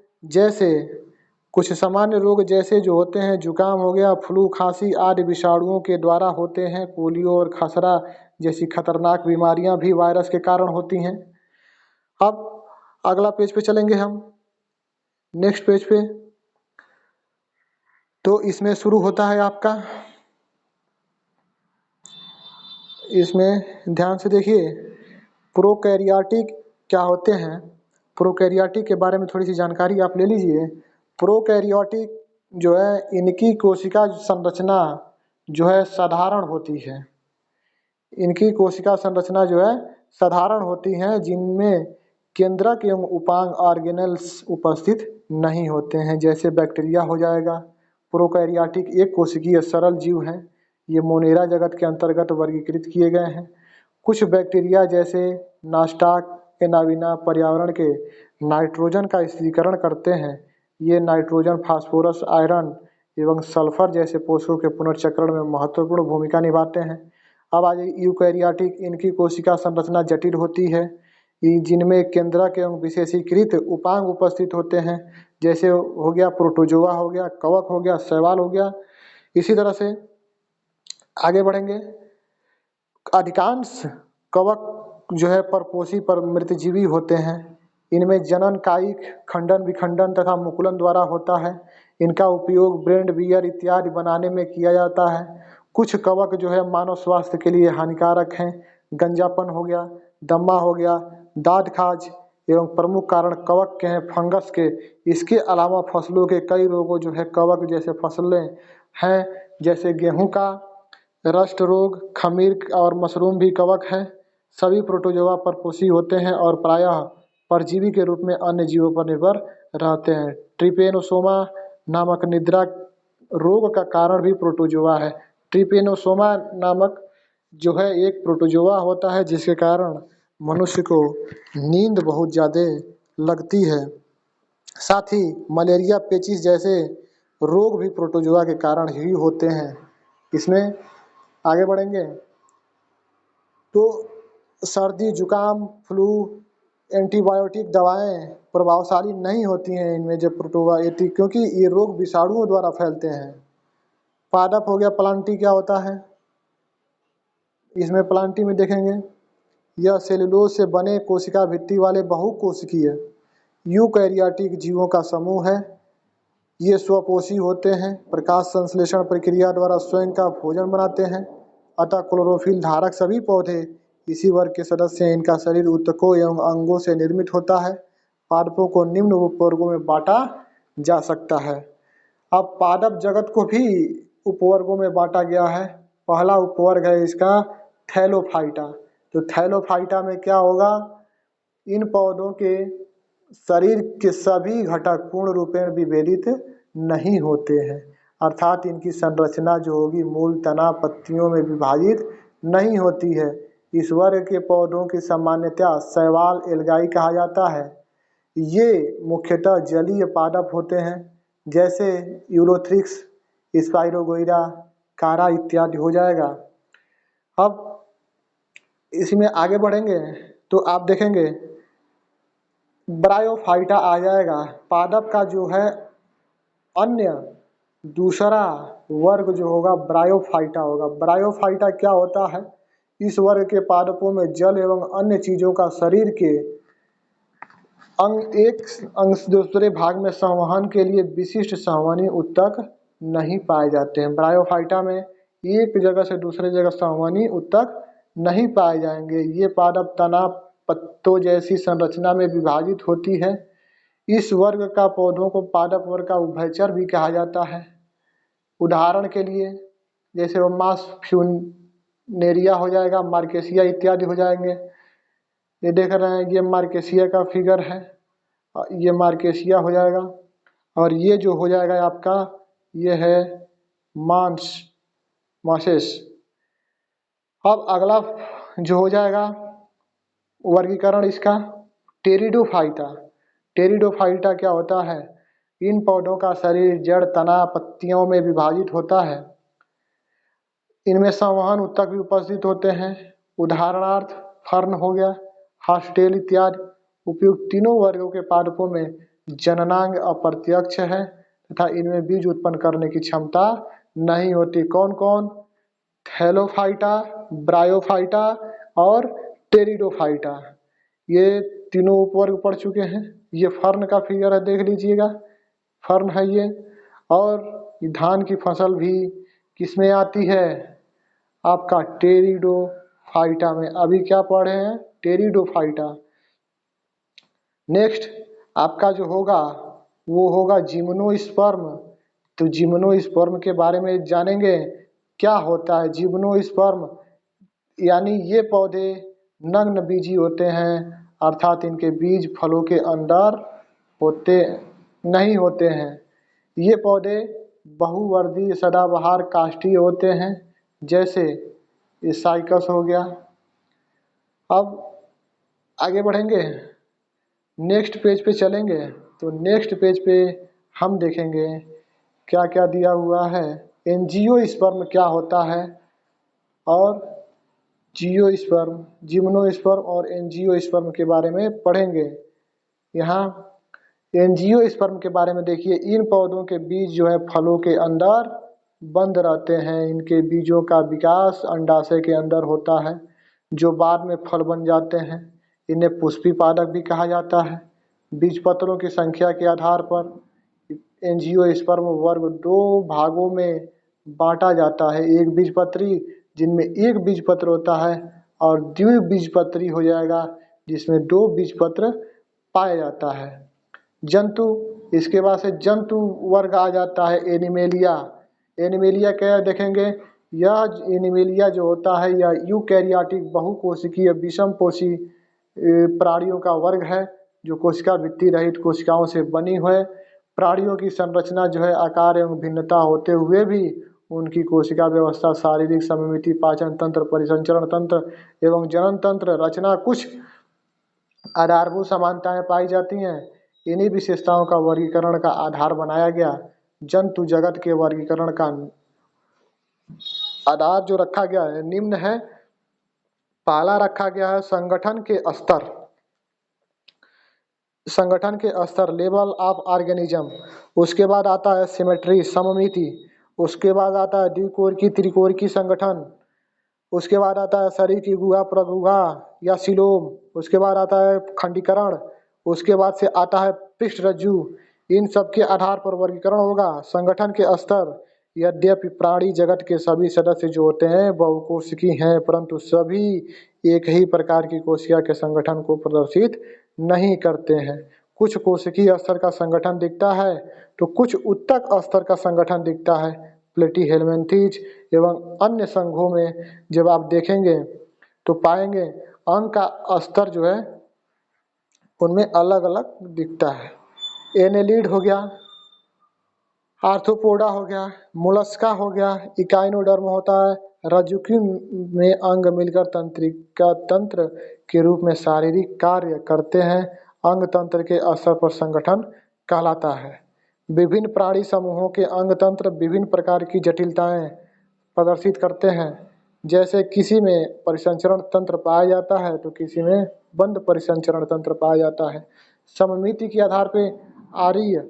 Speaker 1: जैसे जो होते हैं, जुकाम हो गया, फ्लू, खांसी आदि विषाणुओं के द्वारा होते हैं। पोलियो और खसरा जैसी खतरनाक बीमारियां भी वायरस के कारण होती हैं। अब अगला पेज पे चलेंगे हम, नेक्स्ट पेज पे। तो इसमें शुरू होता है आपका, इसमें ध्यान से देखिए, प्रोकैरियोटिक क्या होते हैं। प्रोकैरियोटिक के बारे में थोड़ी सी जानकारी आप ले लीजिए। प्रोकैरियोटिक जो है इनकी कोशिका संरचना जो है साधारण होती है। इनकी कोशिका संरचना जो है साधारण होती है, जिनमें केंद्रक एवं उपांग ऑर्गेनेल्स उपस्थित नहीं होते हैं। जैसे बैक्टीरिया हो जाएगा। प्रोकैरियोटिक एक कोशिकीय सरल जीव हैं। ये मोनेरा जगत के अंतर्गत वर्गीकृत किए गए हैं। कुछ बैक्टीरिया जैसे नास्टाक एनाविना पर्यावरण के नाइट्रोजन का स्थिरीकरण करते हैं। ये नाइट्रोजन, फास्फोरस, आयरन एवं सल्फर जैसे पोषकों के पुनर्चक्रण में महत्वपूर्ण भूमिका निभाते हैं। अब आ जाइए यूकैरियोटिक। इनकी कोशिका संरचना जटिल होती है। जिनमें केंद्रक एवं विशेषीकृत उपांग उपस्थित होते हैं, जैसे हो गया प्रोटोजोआ, हो गया कवक, हो गया शैवाल, हो गया। इसी तरह से आगे बढ़ेंगे। अधिकांश कवक जो है परपोषी पर मृतजीवी होते हैं। इनमें जनन, कायिक, खंडन, विखंडन तथा मुकुलन द्वारा होता है। इनका उपयोग ब्रेंड, बियर इत्यादि बनाने में किया जाता है। कुछ कवक जो है मानव स्वास्थ्य के लिए हानिकारक हैं। गंजापन हो गया, दम्मा हो गया, दाद खाज एवं प्रमुख कारण कवक के हैं फंगस के। इसके अलावा फसलों के कई रोगों जो है कवक जैसे फसलें हैं, जैसे गेहूं का रस्ट रोग, खमीर और मशरूम भी कवक है। सभी प्रोटोजोआ परपोषी होते हैं और प्रायः परजीवी के रूप में अन्य जीवों पर निर्भर रहते हैं। ट्रिपेनोसोमा नामक निद्रा रोग का कारण भी प्रोटोजोआ है। ट्रिपेनोसोमा नामक जो है एक प्रोटोजोआ होता है जिसके कारण मनुष्य को नींद बहुत ज़्यादा लगती है। साथ ही मलेरिया, पेचिस जैसे रोग भी प्रोटोजोआ के कारण ही होते हैं। इसमें आगे बढ़ेंगे तो सर्दी, जुकाम, फ्लू, एंटीबायोटिक दवाएं प्रभावशाली नहीं होती हैं इनमें जब प्रोटोजोआ, क्योंकि ये रोग विषाणुओं द्वारा फैलते हैं। पादप हो गया, प्लांटी क्या होता है, इसमें प्लांटी में देखेंगे यह सेलुलोज से बने कोशिका भित्ति वाले बहुकोशिकीय यूकैरियोटिक जीवों का समूह है। ये स्वपोषी होते हैं, प्रकाश संश्लेषण प्रक्रिया द्वारा स्वयं का भोजन बनाते हैं। अतः क्लोरोफिल धारक सभी पौधे इसी वर्ग के सदस्य हैं। इनका शरीर ऊतकों एवं अंगों से निर्मित होता है। पादपों को निम्न उपवर्गों में बांटा जा सकता है। अब पादप जगत को भी उपवर्गों में बांटा गया है। पहला उपवर्ग है इसका थैलोफाइटा। तो थैलोफाइटा में क्या होगा, इन पौधों के शरीर के सभी घटक पूर्ण रूपेण विभेदित नहीं होते हैं, अर्थात इनकी संरचना जो होगी मूल, तना, पत्तियों में विभाजित नहीं होती है। इस वर्ग के पौधों की सामान्यतया शैवाल, एल्गाई कहा जाता है। ये मुख्यतः जलीय पादप होते हैं, जैसे यूलोथ्रिक्स, स्पाइरोगोइरा, कारा इत्यादि हो जाएगा। अब इसमें आगे बढ़ेंगे तो आप देखेंगे ब्रायोफाइटा आ जाएगा। पादप का जो है अन्य दूसरा वर्ग जो होगा ब्रायोफाइटा होगा। ब्रायोफाइटा क्या होता है, इस वर्ग के पादपों में जल एवं अन्य चीजों का शरीर के अंग एक अंग से दूसरे भाग में संवहन के लिए विशिष्ट संवहनी ऊतक नहीं पाए जाते हैं। ब्रायोफाइटा में एक जगह से दूसरे जगह संवहनी ऊतक नहीं पाए जाएंगे। ये पादप तना, पत्तों जैसी संरचना में विभाजित होती है। इस वर्ग का पौधों को पादप वर्ग का उभयचर भी कहा जाता है। उदाहरण के लिए जैसे वो मास फ्यूनेरिया हो जाएगा, मार्केसिया इत्यादि हो जाएंगे। ये देख रहे हैं, ये मार्केसिया का फिगर है, ये मार्केसिया हो जाएगा। और ये जो हो जाएगा आपका, ये है मासेस। अब अगला जो हो जाएगा वर्गीकरण इसका टेरिडोफाइटा। टेरिडोफाइटा क्या होता है, इन पौधों का शरीर जड़, तना, पत्तियों में विभाजित होता है। इनमें संवहन ऊतक भी उपस्थित होते हैं। उदाहरणार्थ फर्न हो गया, हॉस्टेल इत्यादि। उपयुक्त तीनों वर्गों के पादपों में जननांग अप्रत्यक्ष है तथा इनमें बीज उत्पन्न करने की क्षमता नहीं होती। कौन कौन, थैलोफाइटा, ब्रायोफाइटा और टेरिडोफाइटा, ये तीनों उपवर्ग पढ़ चुके हैं। ये फर्न का फिगर है, देख लीजिएगा, फर्न है ये। और धान की फसल भी किसमें आती है, आपका टेरिडोफाइटा में। अभी क्या पढ़ रहे हैं, टेरिडोफाइटा। नेक्स्ट आपका जो होगा वो होगा जिम्नोस्पर्म। तो जिम्नोस्पर्म के बारे में जानेंगे, क्या होता है जिम्नोस्पर्म। यानी ये पौधे नग्न बीजी होते हैं, अर्थात इनके बीज फलों के अंदर होते नहीं होते हैं। ये पौधे बहुवर्षीय सदाबहार काष्ठीय होते हैं, जैसे ये साइकस हो गया। अब आगे बढ़ेंगे, नेक्स्ट पेज पे चलेंगे तो नेक्स्ट पेज पे हम देखेंगे क्या क्या दिया हुआ है। एंजियोस्पर्म क्या होता है और जियोस्पर्म, जिम्नोस्पर्म और एंजियोस्पर्म के बारे में पढ़ेंगे। यहाँ एंजियोस्पर्म के बारे में देखिए, इन पौधों के बीज जो है फलों के अंदर बंद रहते हैं। इनके बीजों का विकास अंडाशय के अंदर होता है, जो बाद में फल बन जाते हैं। इन्हें पुष्पी पादप भी कहा जाता है। बीजपत्रों की संख्या के आधार पर एंजियोस्पर्म वर्ग दो भागों में बांटा जाता है। एक बीजपत्री, जिनमें एक बीजपत्र होता है, और द्विबीजपत्री हो जाएगा, जिसमें दो बीजपत्र पाया जाता है। जंतु, इसके बाद से जंतु वर्ग आ जाता है एनिमेलिया। एनिमेलिया क्या देखेंगे, यह एनिमेलिया जो होता है यह यूकैरियोटिक बहुकोशिकीय विषमपोषी प्राणियों का वर्ग है, जो कोशिका भित्ति रहित कोशिकाओं से बनी हुए। प्राणियों की संरचना जो है आकार एवं भिन्नता होते हुए भी उनकी कोशिका व्यवस्था, शारीरिक सममिति, पाचन तंत्र, परिसंचरण तंत्र एवं जनन तंत्र रचना कुछ आधारभूत समानताएं पाई जाती हैं। इन्हीं विशेषताओं का वर्गीकरण का आधार बनाया गया। जंतु जगत के वर्गीकरण का आधार जो रखा गया है निम्न है। पहला रखा गया है संगठन के स्तर। संगठन के स्तर, लेवल ऑफ ऑर्गेनिज्म। उसके बाद आता है सिमेट्री, सममिति। उसके बाद आता है द्विकोरिकी त्रिकोरिकी संगठन। उसके बाद आता है शरीर की गुहा, प्रगुहा या सिलोम। उसके बाद आता है खंडीकरण। उसके बाद से आता है पृष्ठ रज्जु। इन सब के आधार पर वर्गीकरण होगा। संगठन के स्तर, यद्यपि प्राणी जगत के सभी सदस्य जो होते हैं बहुकोशिकी हैं, परंतु सभी एक ही प्रकार की कोशिका के संगठन को प्रदर्शित नहीं करते हैं। कुछ कोशिकीय स्तर का संगठन दिखता है तो कुछ उत्तक स्तर का संगठन दिखता है। प्लेटीहेल्मिन्थेज एवं अन्य संघों में जब आप देखेंगे तो पाएंगे अंग का स्तर जो है उनमें अलग अलग दिखता है। एनेलिड हो गया, आर्थ्रोपोडा हो गया, मोलस्का हो गया, इकाइनोडर्म होता है। रज्जुकी में अंग मिलकर तंत्रिका तंत्र के रूप में शारीरिक कार्य करते हैं। अंग तंत्र के स्तर पर संगठन कहलाता है। विभिन्न प्राणी समूहों के अंग तंत्र विभिन्न प्रकार की जटिलताएं प्रदर्शित करते हैं। जैसे किसी में परिसंचरण तंत्र पाया जाता है तो किसी में बंद परिसंचरण तंत्र पाया जाता है। सममिति के आधार पर आर्य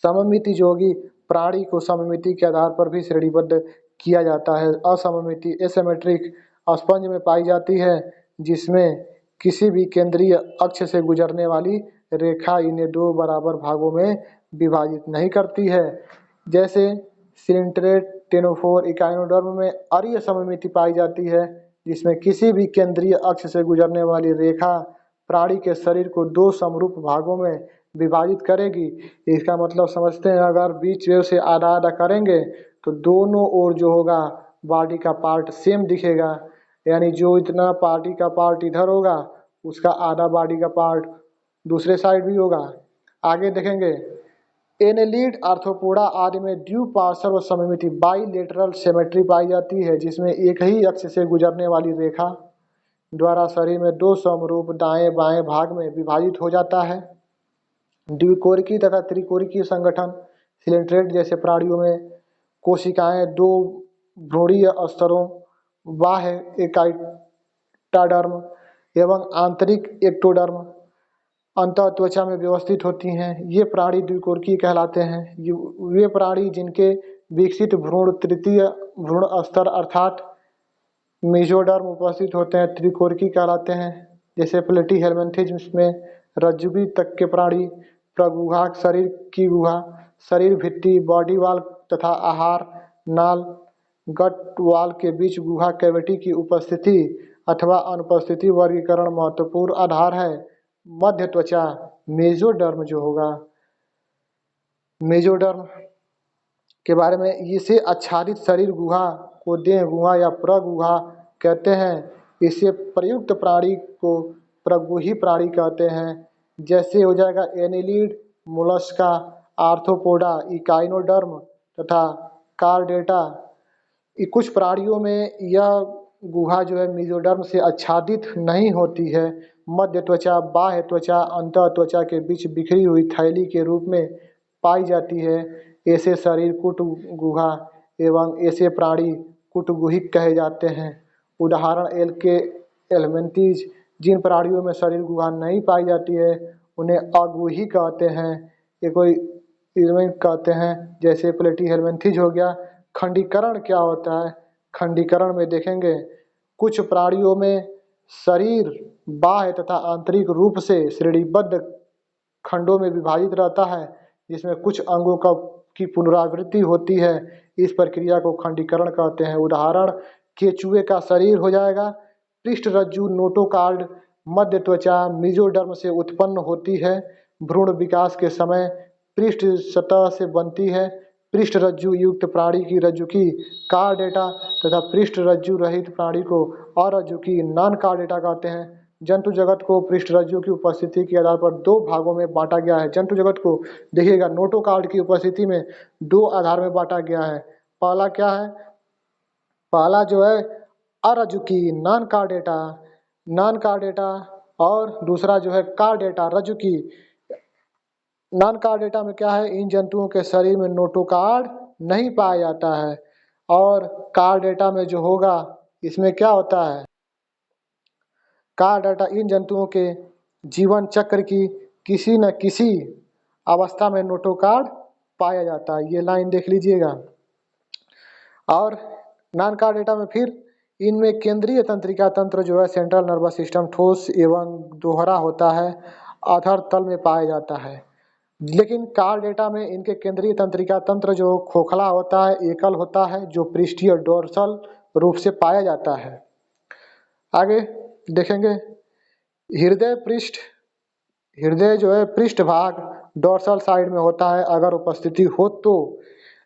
Speaker 1: सममिति जो होगी, प्राणी को सममिति के आधार पर भी श्रेणीबद्ध किया जाता है। असममिति एसिमेट्रिक स्पंज में पाई जाती है, जिसमें किसी भी केंद्रीय अक्ष से गुजरने वाली रेखा इन्हें दो बराबर भागों में विभाजित नहीं करती है। जैसे सिलिंट्रेट, टेनोफोर, इकाइनोडर्म में अर्य सममिति पाई जाती है, जिसमें किसी भी केंद्रीय अक्ष से गुजरने वाली रेखा प्राणी के शरीर को दो समरूप भागों में विभाजित करेगी। इसका मतलब समझते हैं, अगर बीच में से आधा आधा करेंगे तो दोनों ओर जो होगा बॉडी का पार्ट सेम दिखेगा। यानी जो इतना बॉडी का पार्ट इधर होगा उसका आधा बॉडी का पार्ट दूसरे साइड भी होगा। आगे देखेंगे, एनेलिड, आर्थ्रोपोडा आदि में द्विपार्श्व सममिति बाइलेटरल सिमेट्री पाई जाती है, जिसमें एक ही अक्ष से गुजरने वाली रेखा द्वारा शरीर में दो समरूप दाएं बाएं भाग में विभाजित हो जाता है। द्विकोरिकी तथा त्रिकोरिकी संगठन, सिलिंट्रेट जैसे प्राणियों में कोशिकाएं दो भ्रूणीय स्तरों, बाह्य एकाइटाडर्म एवं आंतरिक एक्टोडर्म अंतः त्वचा में व्यवस्थित होती हैं। ये प्राणी द्विकोरिकी कहलाते हैं। वे प्राणी जिनके विकसित भ्रूण तृतीय भ्रूण स्तर अर्थात मेसोडर्म उपस्थित होते हैं त्रिकोरिकी कहलाते हैं। जैसे प्लेटीहेल्मिन्थेज में रज्जुकी तक के प्राणी, प्रगुहा शरीर की गुहा, शरीर भित्ति, बॉडी वाल तथा आहार नाल गट वाल के बीच गुहा कैविटी की उपस्थिति अथवा अनुपस्थिति वर्गीकरण महत्वपूर्ण आधार है। मध्य त्वचा मेसोडर्म जो होगा, मेसोडर्म के बारे में, इसे आच्छादित शरीर गुहा को देह गुहा या प्रगुहा कहते हैं। इसे प्रयुक्त प्राणी को प्रगुही प्राणी कहते हैं। जैसे हो जाएगा एनेलिड, मोलस्का, आर्थ्रोपोडा, इकाइनोडर्म तथा कार्डेटा। कुछ प्राणियों में यह गुहा जो है मेसोडर्म से आच्छादित नहीं होती है। मध्य त्वचा बाह्य त्वचा अंतः त्वचा के बीच बिखरी हुई थैली के रूप में पाई जाती है। ऐसे शरीर कुट गुहा एवं ऐसे प्राणी कुटगुहिक कहे जाते हैं। उदाहरण एल्के एलमेंटीज। जिन प्राणियों में शरीर गुहा नहीं पाई जाती है उन्हें अगुही कहते हैं। ये कोई एलिमेंट कहते हैं, जैसे प्लेटी हेलमेंथीज हो गया। खंडीकरण क्या होता है? खंडीकरण में देखेंगे कुछ प्राणियों में शरीर बाह्य तथा आंतरिक रूप से श्रेणीबद्ध खंडों में विभाजित रहता है, जिसमें कुछ अंगों की पुनरावृत्ति होती है। इस प्रक्रिया को खंडीकरण कहते हैं। उदाहरण केचुए का शरीर हो जाएगा। पृष्ठ रज्जु नोटोकॉर्ड मध्य त्वचा मेसोडर्म से उत्पन्न होती है। भ्रूण विकास के समय पृष्ठ सतह से बनती है। पृष्ठ रज्जु युक्त प्राणी की रज्जु की कार्डेटा तथा पृष्ठ रज्जु रहित प्राणी को अरज्जु की नॉन कार्डेटा कहते हैं। जंतु जगत को पृष्ठ रज्जु की उपस्थिति के आधार पर दो भागों में बांटा गया है। जंतु जगत को देखिएगा नोटोकॉर्ड की उपस्थिति में दो आधार में बांटा गया है। पहला क्या है? पहला जो है अरज्जुकी नॉन कार्डेटा और दूसरा जो है कार्डेटा रज्जुकी। नॉन कार्डेटा में क्या है? इन जंतुओं के शरीर में नोटोकॉर्ड नहीं पाया जाता है। और कार्डेटा में जो होगा इसमें क्या होता है? कार्डेटा इन जंतुओं के जीवन चक्र की किसी न किसी अवस्था में नोटोकॉर्ड पाया जाता है। ये लाइन देख लीजिएगा। और नॉन कार्डेटा में फिर इनमें केंद्रीय तंत्रिका तंत्र जो है सेंट्रल नर्वस सिस्टम ठोस एवं दोहरा होता है, अधर तल में पाया जाता है। लेकिन कार्डेटा में इनके केंद्रीय तंत्रिका तंत्र जो खोखला होता है, एकल होता है, जो पृष्ठीय डोर्सल रूप से पाया जाता है। आगे देखेंगे हृदय जो है पृष्ठ भाग डोर्सल साइड में होता है अगर उपस्थिति हो तो।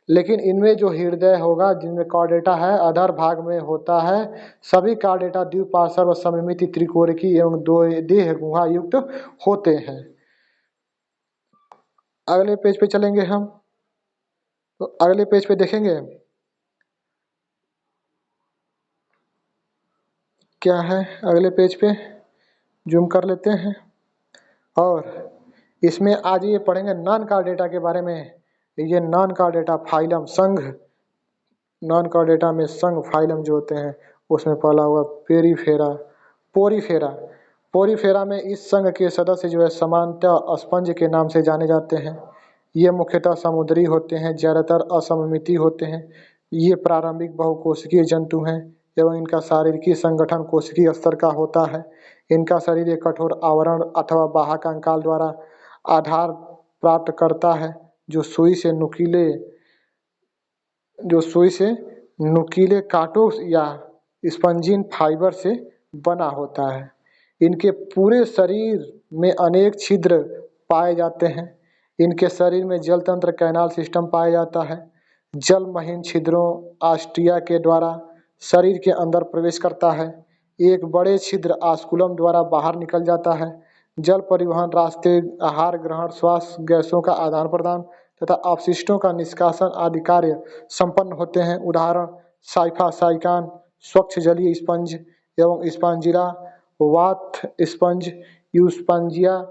Speaker 1: लेकिन इनमें जो हृदय होगा जिनमें कार्डेटा है अधर भाग में होता है। सभी कार्डेटा द्विपार्श्व सममित त्रिकोणिकी एवं दो देह गुहा युक्त होते हैं। अगले पेज पे चलेंगे हम, तो अगले पेज पे देखेंगे क्या है। अगले पेज पे जूम कर लेते हैं और इसमें आज ये पढ़ेंगे नॉन कार्डेटा के बारे में। ये नॉन कार्डेटा फाइलम संघ, नॉन कार्डेटा में संघ फाइलम जो होते हैं उसमें पहला हुआ पोरीफेरा में इस संघ के सदस्य जो है सामान्यतः स्पंज के नाम से जाने जाते हैं। ये मुख्यतः समुद्री होते हैं, ज्यादातर असममिति होते हैं। ये प्रारंभिक बहुकोशिकीय जंतु हैं एवं इनका शारीरिक संगठन कोशिकीय स्तर का होता है। इनका शरीर एक कठोर आवरण अथवा बाह्य कंकाल द्वारा आधार प्राप्त करता है जो सुई से नुकीले कांटों या स्पंजीन फाइबर से बना होता है। इनके पूरे शरीर में अनेक छिद्र पाए जाते हैं। इनके शरीर में जल तंत्र कैनाल सिस्टम पाया जाता है। जल महीन छिद्रों ऑस्टिया के द्वारा शरीर के अंदर प्रवेश करता है। एक बड़े छिद्र आस्कुलम द्वारा बाहर निकल जाता है। जल परिवहन रास्ते आहार ग्रहण, श्वास, गैसों का आदान प्रदान तथा अपशिष्टों का निष्कासन आदि कार्य संपन्न होते हैं। उदाहरण साइफा, साइकान, स्वच्छ जलीय स्पंज एवं स्पंजिरा, वाथ स्पंज, यूस्पंजिया।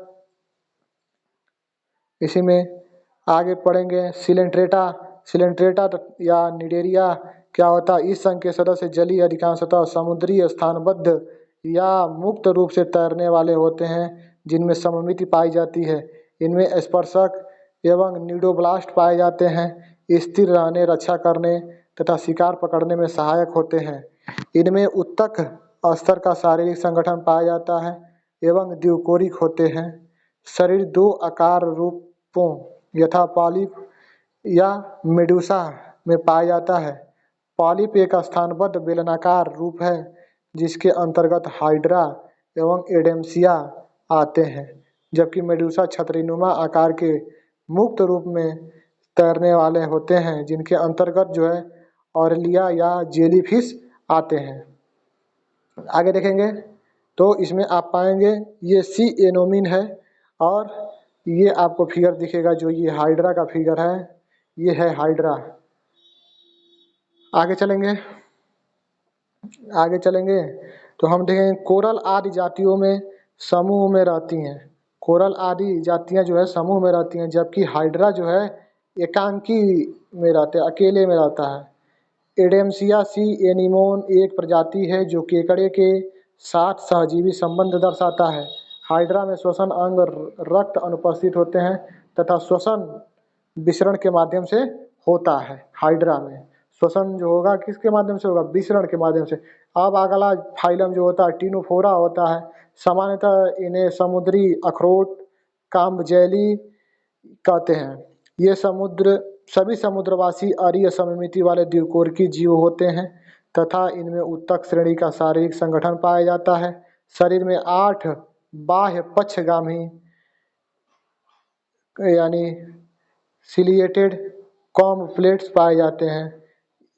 Speaker 1: इसी में आगे पढ़ेंगे सिलेंट्रेटा या निडेरिया क्या होता है? इस संघ के सदस्य जलीय अधिकांशतः समुद्री स्थानबद्ध या मुक्त रूप से तैरने वाले होते हैं जिनमें सममिति पाई जाती है। इनमें स्पर्शक एवं न्यूडोब्लास्ट पाए जाते हैं। स्थिर रहने, रक्षा करने तथा शिकार पकड़ने में सहायक होते हैं। इनमें उत्तक स्तर का शारीरिक संगठन पाया जाता है एवं द्विकोरिक होते हैं। शरीर दो आकार रूपों यथा पॉलिप या मेडुसा में पाया जाता है। पॉलिप एक स्थानबद्ध बेलनाकार रूप है जिसके अंतर्गत हाइड्रा एवं एडेम्सिया आते हैं, जबकि मेडुसा छतरीनुमा आकार के मुक्त रूप में तैरने वाले होते हैं जिनके अंतर्गत जो है ऑरेलिया या जेलीफिश आते हैं। आगे देखेंगे तो इसमें आप पाएंगे ये सी एनोमिन है और ये आपको फिगर दिखेगा जो ये हाइड्रा का फिगर है, ये है हाइड्रा। आगे चलेंगे तो हम देखेंगे कोरल आदि जातियों में समूह में रहती हैं। कोरल आदि जातियां जो है समूह में रहती हैं, जबकि हाइड्रा जो है एकांकी में रहते हैं, अकेले में रहता है। एडेम्सिया सी एनीमोन एक प्रजाति है जो केकड़े के साथ सहजीवी संबंध दर्शाता है। हाइड्रा में श्वसन अंग रक्त अनुपस्थित होते हैं तथा श्वसन विसरण के माध्यम से होता है। हाइड्रा में श्वसन जो होगा किसके माध्यम से होगा? विसरण के माध्यम से। अब अगला फाइलम जो होता है टिनोफोरा होता है। सामान्यतः इन्हें समुद्री अखरोट काम्बजैली कहते हैं। ये सभी समुद्रवासी अरीय सममिति वाले द्विकोरिकी जीव होते हैं तथा इनमें उत्तक श्रेणी का शारीरिक संगठन पाया जाता है। शरीर में 8 बाह्य पक्षगामी यानी सिलिएटेड कॉम्ब प्लेट्स पाए जाते हैं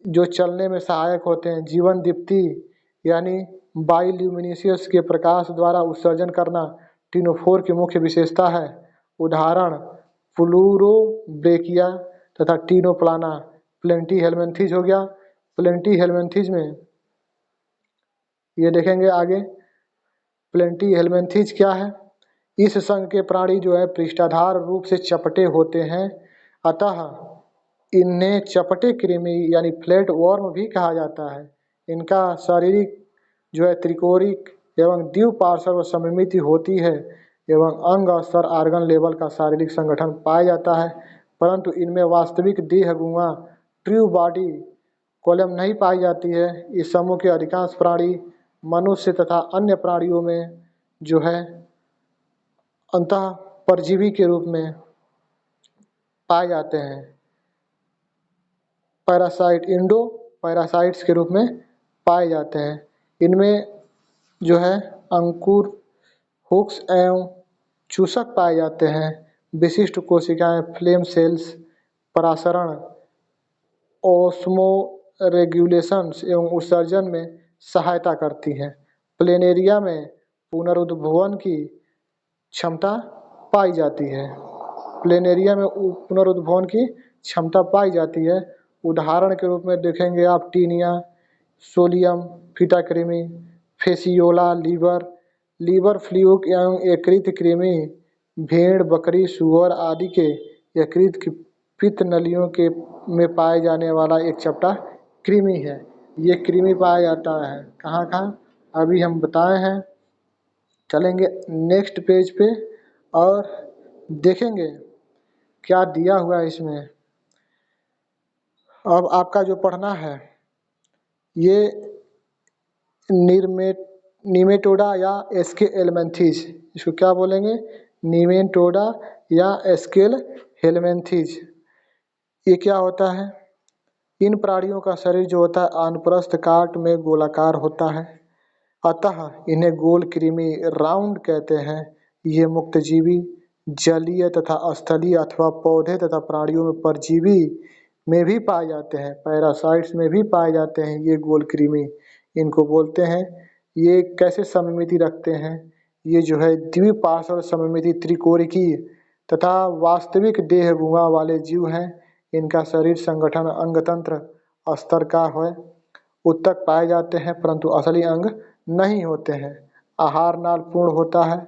Speaker 1: जो चलने में सहायक होते हैं। जीवन दीप्ति यानी बायोल्यूमिनेसेंस के प्रकाश द्वारा उत्सर्जन करना टिनोफोर की मुख्य विशेषता है। उदाहरण प्लूरोब्रेकिया तथा टिनोप्लाना। प्लेंटीहेल्मिन्थेस हो गया। प्लेंटीहेल्मिन्थेस में ये देखेंगे आगे प्लेंटीहेल्मिन्थेस क्या है। इस संघ के प्राणी जो है पृष्ठाधार रूप से चपटे होते हैं, अतः इन्हें चपटे कृमि यानी फ्लैट वर्म भी कहा जाता है। इनका शारीरिक जो है त्रिकोणिक एवं द्विपार्श्व सममिति होती है एवं अंग स्तर आर्गन लेवल का शारीरिक संगठन पाया जाता है, परंतु इनमें वास्तविक देह गुहा ट्रू बॉडी कॉलम नहीं पाई जाती है। इस समूह के अधिकांश प्राणी मनुष्य तथा अन्य प्राणियों में जो है अंतः परजीवी के रूप में पाए जाते हैं। पैरासाइट इंडो पैरासाइट्स के रूप में पाए जाते हैं। इनमें जो है अंकुर हुक्स एवं चूसक पाए जाते हैं। विशिष्ट कोशिकाएं फ्लेम सेल्स परासरण ओस्मो रेगुलेशंस एवं उत्सर्जन में सहायता करती हैं। प्लेनेरिया में पुनरुद्भवन की क्षमता पाई जाती है। प्लेनेरिया में पुनरुद्भवन की क्षमता पाई जाती है। उदाहरण के रूप में देखेंगे आप टीनिया सोलियम फीटा कृमि फेसियोला लीवर फ्लूक एवं यकृत कृमि भेड़ बकरी सुअर आदि के यकृत की पित्त नलियों के में पाए जाने वाला एक चपटा कृमि है। ये कृमि पाया जाता है कहाँ कहाँ अभी हम बताए हैं। चलेंगे नेक्स्ट पेज पे और देखेंगे क्या दिया हुआ है इसमें। अब आपका जो पढ़ना है ये निमेटोडा या एस्केलेमेंथीज, इसको क्या बोलेंगे? निमेटोडा या एस्केलेमेंथीज। ये क्या होता है? इन प्राणियों का शरीर जो होता है अनुप्रस्थ काट में गोलाकार होता है, अतः इन्हें गोल कृमि राउंड कहते हैं। ये मुक्तजीवी जलीय तथा स्थलीय अथवा पौधे तथा प्राणियों में परजीवी में भी पाए जाते हैं, पैरासाइट्स में भी पाए जाते हैं। ये गोल कृमि इनको बोलते हैं। ये कैसे सममिति रखते हैं? ये जो है द्विपार्श्व सममिति त्रिकोणिकी तथा वास्तविक देह गुहा वाले जीव हैं। इनका शरीर संगठन अंगतंत्र स्तर का है। उत्तक पाए जाते हैं परंतु असली अंग नहीं होते हैं। आहार नाल पूर्ण होता है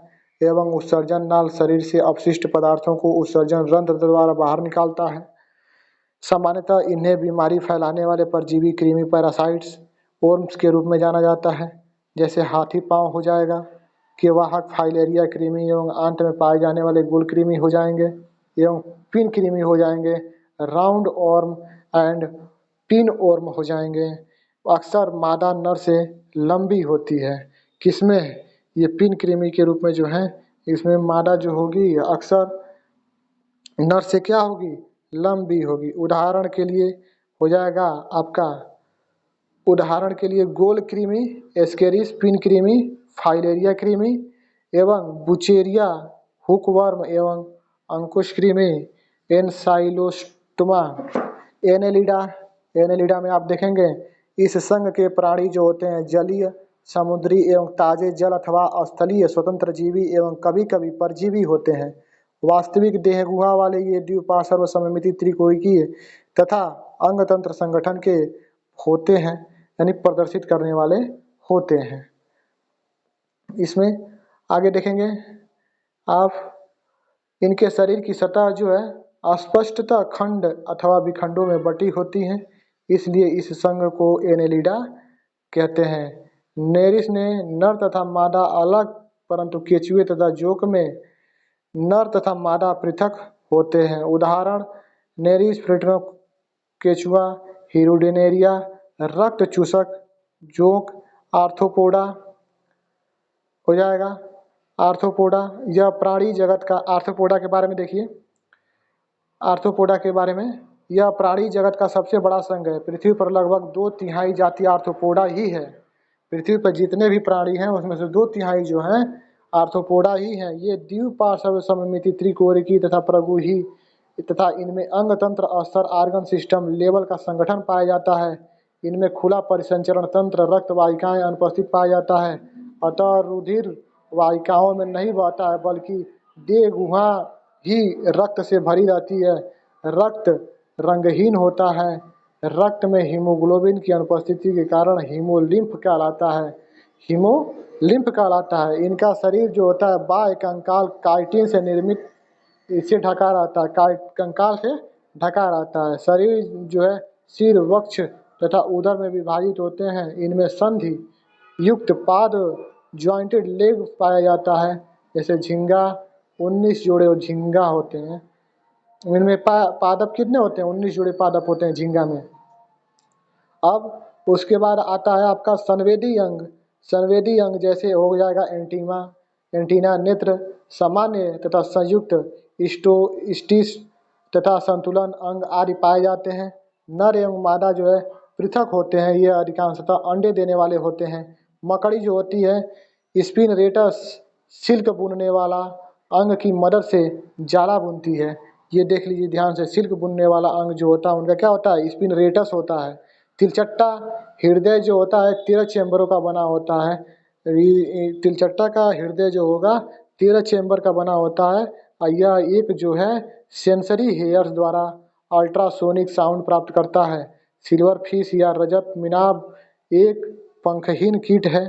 Speaker 1: एवं उत्सर्जन नाल शरीर से अपशिष्ट पदार्थों को उत्सर्जन रंध्र द्वारा बाहर निकालता है। सामान्यतः इन्हें बीमारी फैलाने वाले परजीवी कृमि पैरासाइट्स वर्म्स के रूप में जाना जाता है। जैसे हाथी पांव हो जाएगा, केवाहक फाइलेरिया कृमि एवं आंत में पाए जाने वाले गुल कृमि हो जाएंगे एवं पिन कृमि हो जाएंगे, round worm and pin worm हो जाएंगे। अक्सर मादा नर से लंबी होती है। किसमें? ये पिन कृमि के रूप में जो है इसमें मादा जो होगी अक्सर नर से क्या होगी? लंबी होगी। उदाहरण के लिए हो जाएगा आपका, उदाहरण के लिए गोल कृमि एस्केरिस पिन कृमि फाइलेरिया कृमि एवं बुचेरिया हुकवर्म एवं अंकुश कृमि एनसाइलोस्टोमा एनेलिडा में आप देखेंगे इस संघ के प्राणी जो होते हैं जलीय समुद्री एवं ताजे जल अथवा स्थलीय स्वतंत्र जीवी एवं कभी कभी परजीवी होते हैं। वास्तविक देह गुहा वाले ये द्विपार्श्व सममिति त्रिकोणिकी तथा अंगतंत्र संगठन के होते हैं यानी प्रदर्शित करने वाले होते हैं। इसमें आगे देखेंगे आप इनके शरीर की सतह जो है अस्पष्टता खंड अथवा विखंडों में बटी होती है। इसलिए इस संघ को एनेलिडा कहते हैं। नेरिस ने नर तथा मादा अलग, परंतु केचुए तथा जोंक में नर तथा मादा पृथक होते हैं। उदाहरण नेरिस फ्रेटनो केचुआ, हिरुडेनेरिया रक्त चूसक, जोंक आर्थ्रोपोडा हो जाएगा। आर्थ्रोपोडा यह प्राणी जगत का, आर्थ्रोपोडा के बारे में देखिए, आर्थ्रोपोडा के बारे में, यह प्राणी जगत का सबसे बड़ा संघ है। पृथ्वी पर लगभग 2/3 जाति आर्थ्रोपोडा ही है। पृथ्वी पर जितने भी प्राणी हैं उसमें से 2/3 जो हैं आर्थ्रोपोडा ही हैं। ये द्विपार्श्व सममिति त्रिकोणिकी तथा प्रगुही तथा इनमें अंग तंत्र, अस्तर, आर्गन सिस्टम लेवल का संगठन पाया जाता है। इनमें खुला परिसंचरण तंत्र, रक्त वाहिकाएं अनुपस्थित पाया जाता है। अतः रुधिर वाहिकाओं में नहीं बहता है, बल्कि देह गुहा ही रक्त से भरी रहती है। रक्त रंगहीन होता है। रक्त में हीमोग्लोबिन की अनुपस्थिति के कारण हीमोलिम्फ कहलाता है। हीमोलिम्फ कहलाता है। इनका शरीर जो होता है बाह्य कंकाल काइटिन से निर्मित, इससे ढका रहता है, कंकाल से ढका रहता है। शरीर जो है सिर, वक्ष तथा उदर में विभाजित होते हैं। इनमें संधि युक्त पाद ज्वाइंटेड लेग पाया जाता है। जैसे झींगा 19 जोड़े झींगा होते हैं। इनमें पादप कितने होते हैं? 19 जोड़े पादप होते हैं झींगा में। अब उसके बाद आता है आपका संवेदी अंग। संवेदी अंग जैसे हो जाएगा एंटीना नेत्र, सामान्य तथा संयुक्त स्टिस तथा संतुलन अंग आदि पाए जाते हैं। नर एवं मादा जो है पृथक होते हैं। ये अधिकांशतः अंडे देने वाले होते हैं। मकड़ी जो होती है स्पिनरेटस, सिल्क बुनने वाला अंग की मदद से जाला बुनती है। ये देख लीजिए ध्यान से, सिल्क बुनने वाला अंग जो होता है उनका क्या होता है? स्पिनरेटस होता है। तिलचट्टा हृदय जो होता है 13 चैम्बरों का बना होता है। तिलचट्टा का हृदय जो होगा 13 चैम्बर का बना होता है। और यह एक जो है सेंसरी हेयर्स द्वारा अल्ट्रासोनिक साउंड प्राप्त करता है। सिल्वर फिश या रजत मिनाब एक पंखहीन कीट है।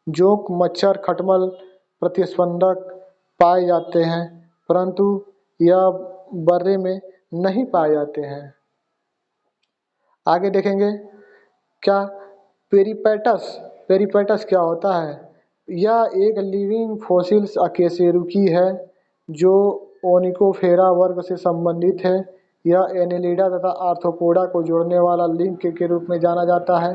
Speaker 1: जोंक, मच्छर, खटमल, प्रतिस्पंदक पाए जाते हैं, परंतु यह बर्रे में नहीं पाए जाते हैं। आगे देखेंगे क्या पेरिपेटस क्या होता है? यह एक लिविंग फॉसिल्स अकेशेरुकी है जो ओनिकोफेरा वर्ग से संबंधित है। यह एनेलिडा तथा आर्थ्रोपोडा को जोड़ने वाला लिंक के रूप में जाना जाता है।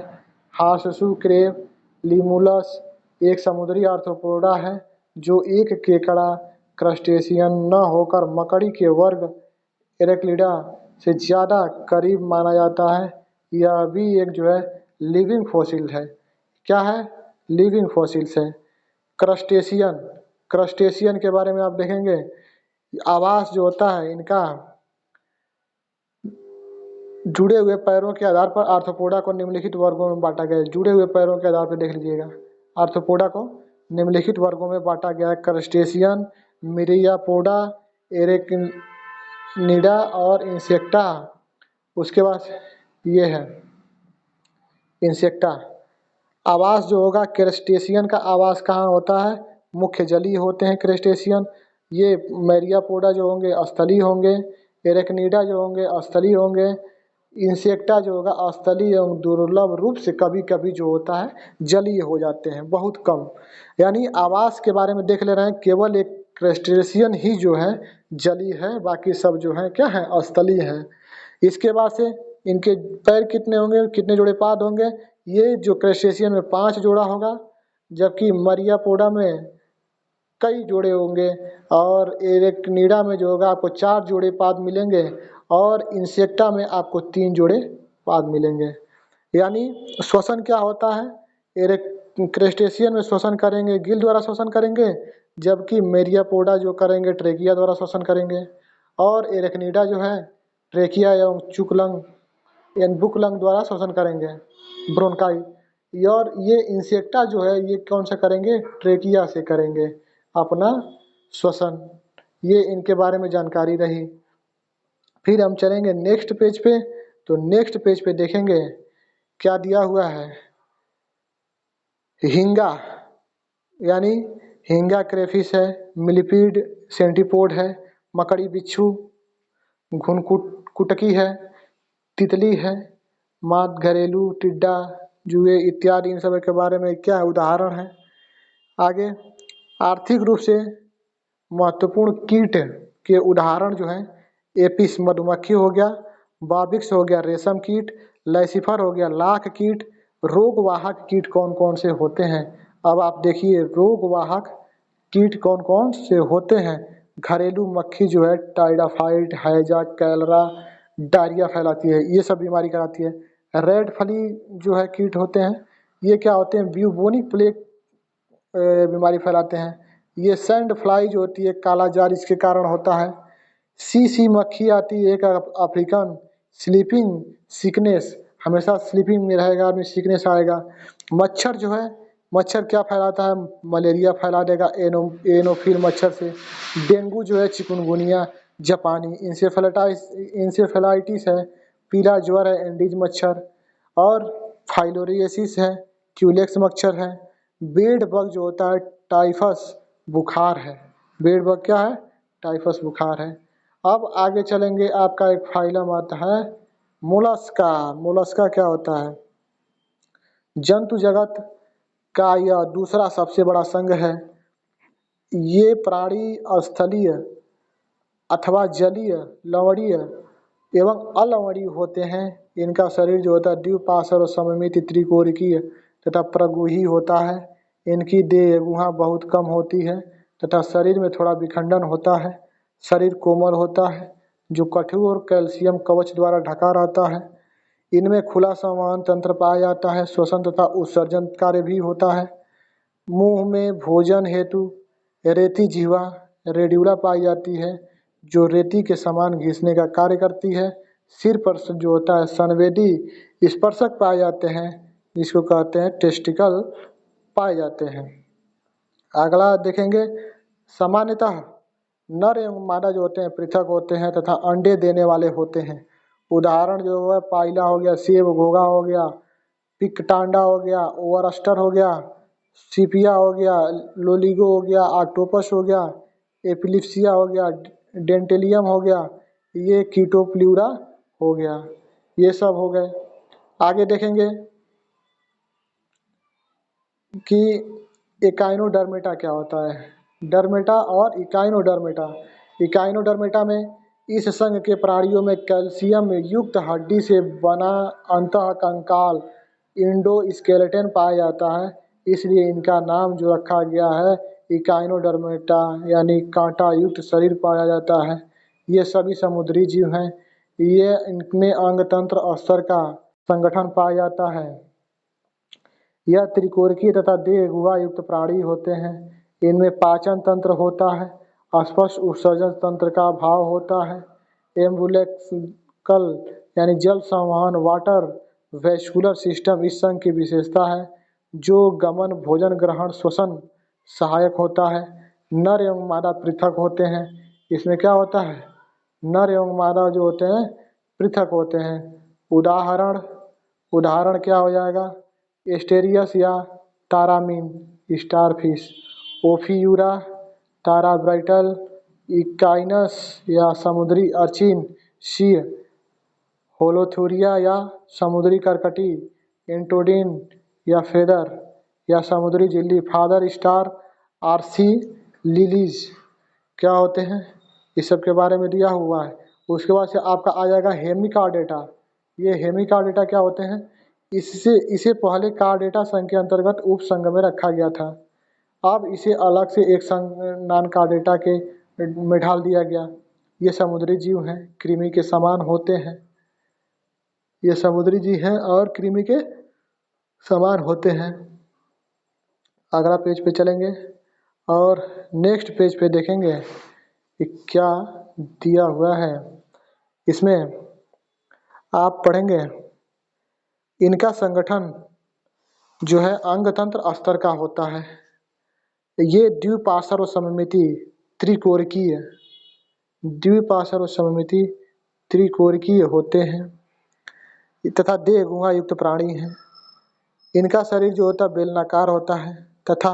Speaker 1: हार्सशू क्रेब लिमुलस एक समुद्री आर्थ्रोपोडा है जो एक केकड़ा क्रस्टेशियन न होकर मकड़ी के वर्ग एरेक्लिडा से ज़्यादा करीब माना जाता है। यह भी एक जो है लिविंग फॉसिल है। क्या है? लिविंग फॉसिल्स है। क्रस्टेशियन के बारे में आप देखेंगे, आवास जो होता है इनका जुड़े हुए पैरों के आधार पर आर्थ्रोपोडा को निम्नलिखित वर्गों में बांटा गया है। जुड़े हुए पैरों के आधार पर देख लीजिएगा, आर्थ्रोपोडा को निम्नलिखित वर्गों में बांटा गया है: क्रस्टेशियन, मिरियापोडा, एरेक्निडा और इंसेक्टा। उसके बाद ये है इंसेक्टा। आवास जो होगा क्रस्टेशियन का आवास कहाँ होता है? मुख्य जलीय होते हैं क्रस्टेशियन। ये मैरियापोडा जो होंगे स्थलीय होंगे, एरेक्निडा जो होंगे स्थलीय होंगे, इंसेक्टा जो होगा स्थलीय एवं दुर्लभ रूप से कभी कभी जो होता है जलीय हो जाते हैं, बहुत कम। यानी आवास के बारे में देख ले रहे हैं, केवल एक क्रस्टेशियन ही जो है जलीय है, बाकी सब जो है क्या है? स्थलीय है। इसके बाद से इनके पैर कितने होंगे, कितने जोड़े पाद होंगे? ये जो क्रस्टेशियन में 5 जोड़ा होगा, जबकि मरियापोडा में कई जोड़े होंगे, और एरेक्निडा में जो होगा आपको 4 जोड़े पाद मिलेंगे, और इंसेक्टा में आपको 3 जोड़े पाद मिलेंगे। यानी श्वसन क्या होता है? क्रस्टेशियन में श्वसन करेंगे गिल द्वारा श्वसन करेंगे, जबकि मेरियापोडा जो करेंगे ट्रेकिया द्वारा श्वसन करेंगे, और एरेक्निडा जो है ट्रेकिया एवं बुकलंग द्वारा श्वसन करेंगे, ब्रोनकाई। और ये इंसेक्टा जो है ये कौन सा करेंगे? ट्रेकिया से करेंगे अपना श्वसन। ये इनके बारे में जानकारी रही। फिर हम चलेंगे नेक्स्ट पेज पे। तो नेक्स्ट पेज पे देखेंगे क्या दिया हुआ है। हिंगा यानी हिंगा क्रेफिस है, मिलिपीड सेंटीपोड है, मकड़ी बिच्छू, घुनकुटकी है, तितली है, माद, घरेलू टिड्डा, जुए इत्यादि, इन सब के बारे में क्या उदाहरण है। आगे, आर्थिक रूप से महत्वपूर्ण कीट के उदाहरण जो हैं, एपिस मधुमक्खी हो गया, बाबिक्स हो गया रेशम कीट, लैसिफर हो गया लाख कीट। रोगवाहक कीट कौन कौन से होते हैं। अब आप देखिए रोगवाहक कीट कौन कौन से होते हैं। घरेलू मक्खी जो है टाइडाफाइड, हैजा, कैलरा, डायरिया फैलाती है, ये सब बीमारी कराती है। रेड फली जो है कीट होते हैं, ये क्या होते हैं, ब्यूबोनिक प्लेग बीमारी फैलाते हैं। ये सैंड फ्लाई जो होती है काला जार इसके कारण होता है। सी मक्खी आती है, एक अफ्रीकन स्लीपिंग सिकनेस, हमेशा स्लीपिंग में रहेगा आदमी, सिकनेस आएगा। मच्छर जो है, मच्छर क्या फैलाता है, मलेरिया फैला देगा एनोफिल मच्छर से। डेंगू जो है चिकुनगुनिया, जापानी इंसेफेलाइटिस है, पीला ज्वर है एंडीज मच्छर, और फाइलोरियसिस है, क्यूलेक्स मच्छर है। बेड बग जो होता है टाइफस बुखार है। बेड बग क्या है, टाइफस बुखार है। अब आगे चलेंगे, आपका एक फाइलम आता है मोलस्का। मोलस्का क्या होता है, जंतु जगत का यह दूसरा सबसे बड़ा संघ है। ये प्राणी स्थलीय अथवा जलीय, लवणीय एवं अलवणीय होते हैं। इनका शरीर जो होता है द्विपार्श्व और सममित त्रिकोणीय तथा प्रगुही होता है। इनकी देह गुहा बहुत कम होती है तथा शरीर में थोड़ा विखंडन होता है। शरीर कोमल होता है जो कठोर कैल्शियम कवच द्वारा ढका रहता है। इनमें खुला संवहन तंत्र पाया जाता है। श्वसन तथा उत्सर्जन कार्य भी होता है। मुंह में भोजन हेतु रेती जिह्वा रेड्यूला पाई जाती है जो रेती के समान घिसने का कार्य करती है। सिर पर जो होता है संवेदी स्पर्शक पाए जाते हैं, जिसको कहते हैं टेस्टिकल पाए जाते हैं। अगला देखेंगे, सामान्यतः नर एवं मादा जो होते हैं पृथक होते हैं तथा अंडे देने वाले होते हैं। उदाहरण जो है पाइला हो गया, सेब घोगा हो गया, पिकटांडा हो गया, ओवरस्टर हो गया, सीपिया हो गया, लोलिगो हो गया, ऑक्टोपस हो गया, एपिलिप्सिया हो गया, डेंटेलियम हो गया, ये कीटोप्ल्यूरा हो गया, ये सब हो गए। आगे देखेंगे कि इकाइनोडर्मेटा क्या होता है। डर्मेटा और इकाइनोडर्मेटा। इकाइनोडर्मेटा में इस संघ के प्राणियों में कैल्शियम युक्त हड्डी से बना अंतःकंकाल इंडोस्केलेटन पाया जाता है, इसलिए इनका नाम जो रखा गया है इकाइनोडर्मेटा, यानी कांटा युक्त शरीर पाया जाता है। ये सभी समुद्री जीव हैं। ये इनमें अंग तंत्र स्तर का संगठन पाया जाता है। यह त्रिकोणीय तथा देह गुहा युक्त प्राणी होते हैं। इनमें पाचन तंत्र होता है, स्पष्ट उत्सर्जन तंत्र का अभाव होता है। एम्बुलेक्सिकल यानी जल संवहन वाटर वैस्कुलर सिस्टम इस संघ की विशेषता है, जो गमन भोजन ग्रहण श्वसन सहायक होता है। नर एवं मादा पृथक होते हैं। इसमें क्या होता है, नर एवं मादा जो होते हैं पृथक होते हैं। उदाहरण उदाहरण क्या हो जाएगा, एस्टेरियस या तारामीन स्टारफिश, ओफियूरा, ताराब्राइटल, इकाइनस या समुद्री अर्चिन, सी होलोथुरिया या समुद्री करकटी, एंटोडिन या फेदर या समुद्री झिल्ली, फादर स्टार, आरसी लिलीज क्या होते हैं, इस सब के बारे में दिया हुआ है। उसके बाद से आपका आ जाएगा हेमिकार्डेटा। ये हेमिकार्डेटा क्या होते हैं, इसे पहले कार्डेटा संघ के अंतर्गत उप संघ में रखा गया था। अब इसे अलग से एक संघ नॉन कार्डेटा के में ढाल दिया गया। ये समुद्री जीव हैं, कृमि के समान होते हैं। ये समुद्री जीव हैं और कृमि के समान होते हैं। अगला पेज पे चलेंगे और नेक्स्ट पेज पे देखेंगे कि क्या दिया हुआ है। इसमें आप पढ़ेंगे इनका संगठन जो है अंग तंत्र स्तर का होता है। ये द्विपार्श्व सममिति त्रिकोणीय द्विपार्श्व सममिति त्रिकोणीय होते हैं तथा देह गुहा युक्त प्राणी हैं। इनका शरीर जो होता है बेलनाकार होता है तथा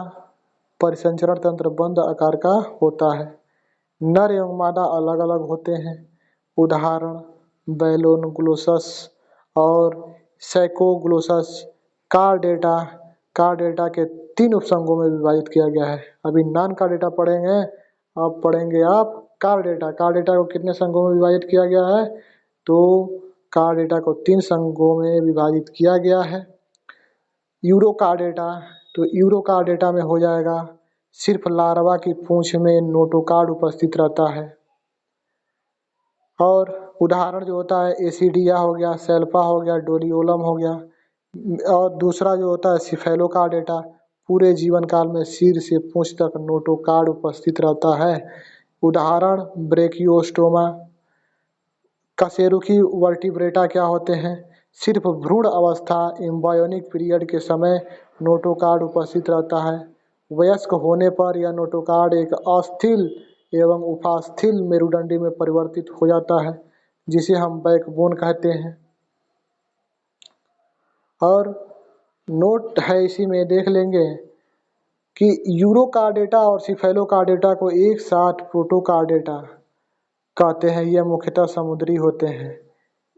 Speaker 1: परिसंचरण तंत्र बंद आकार का होता है। नर एवं मादा अलग अलग होते हैं। उदाहरण बैलोनग्लोसस और सैकोग्लोसस, कार्डेटा। कार्डेटा के 3 उपसंघों में विभाजित किया गया है। अभी नॉन कार्डेटा पढ़ेंगे, अब पढ़ेंगे आप कार्डेटा। कार्डेटा को कितने संघों में विभाजित किया गया है? तो कार्डेटा को 3 संघों में विभाजित किया गया है। यूरोकार्डेटा, तो यूरोकार्डेटा में हो जाएगा सिर्फ लार्वा की पूंछ में नोटोकार्ड उपस्थित रहता है। और उदाहरण जो होता है एसिडिया हो गया, सेल्पा हो गया, डोलियोलम हो गया। और दूसरा जो होता है सिफेलोकार्डेटा, पूरे जीवन काल में सिर से पूंछ तक नोटोकार्ड उपस्थित रहता है। उदाहरण ब्रेकियोस्टोमा। कशेरुकी वर्टिब्रेटा क्या होते हैं? सिर्फ भ्रूण अवस्था एम्ब्रायोनिक पीरियड के समय नोटोकार्ड उपस्थित रहता है। वयस्क होने पर यह नोटोकार्ड एक अस्थिल एवं उपास्थल मेरुदंडी में परिवर्तित हो जाता है, जिसे हम बैकबोन कहते हैं। और नोट है इसी में देख लेंगे कि यूरोकार्डेटा और सिफेलोकार्डेटा को एक साथ प्रोटोकार्डेटा कहते हैं। यह मुख्यतः समुद्री होते हैं।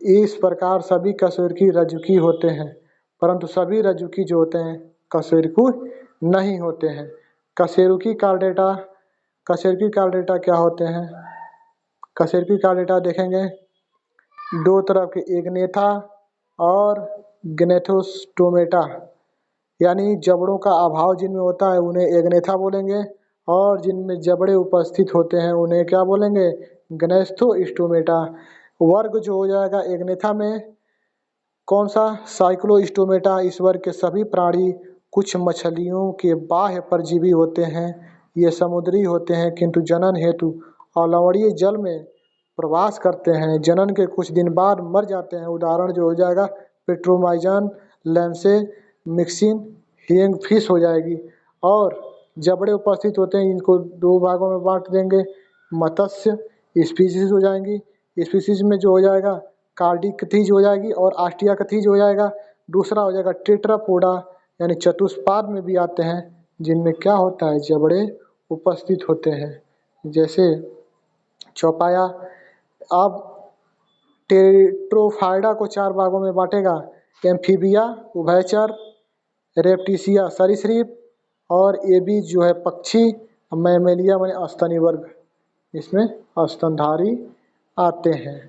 Speaker 1: इस प्रकार सभी कशेरुकी रज्जुकी होते हैं, परंतु सभी रज्जुकी जो होते हैं कशेरुकी नहीं होते हैं। कशेरुकी कार्डेटा क्या होते हैं? कशेरुकी कार्डेटा देखेंगे 2 तरह के, एग्नेथा और ग्नेथोस्टोमेटा, यानी जबड़ों का अभाव जिनमें होता है उन्हें एग्नेथा बोलेंगे, और जिनमें जबड़े उपस्थित होते हैं उन्हें क्या बोलेंगे? ग्नेथोस्टोमेटा। वर्ग जो हो जाएगा एग्नेथा में कौन सा? साइक्लोस्टोमेटा। इस वर्ग के सभी प्राणी कुछ मछलियों के बाह्य परजीवी होते हैं। ये समुद्री होते हैं किंतु जनन हेतु अलवणीय जल में प्रवास करते हैं। जनन के कुछ दिन बाद मर जाते हैं। उदाहरण जो हो जाएगा पेट्रोमाइजन, लैंसे, मिक्सिन, हिंग फिश हो जाएगी। और जबड़े उपस्थित होते हैं, इनको 2 भागों में बांट देंगे। मत्स्य स्पीसीज हो जाएंगी। स्पीसीज में जो हो जाएगा कार्डिकथीज हो जाएगी और आस्टियाकथीज हो जाएगा। दूसरा हो जाएगा टेट्रापोडा, यानी चतुष्पाद में भी आते हैं, जिनमें क्या होता है? जबड़े उपस्थित होते हैं, जैसे चौपाया। अब टेट्रोफाइडा को 4 भागों में बांटेगा। एम्फीबिया उभयचर, रेप्टिसिया सरीसृप, और ये भी जो है पक्षी। मैमेलिया माने स्तनी वर्ग, इसमें स्तनधारी आते हैं।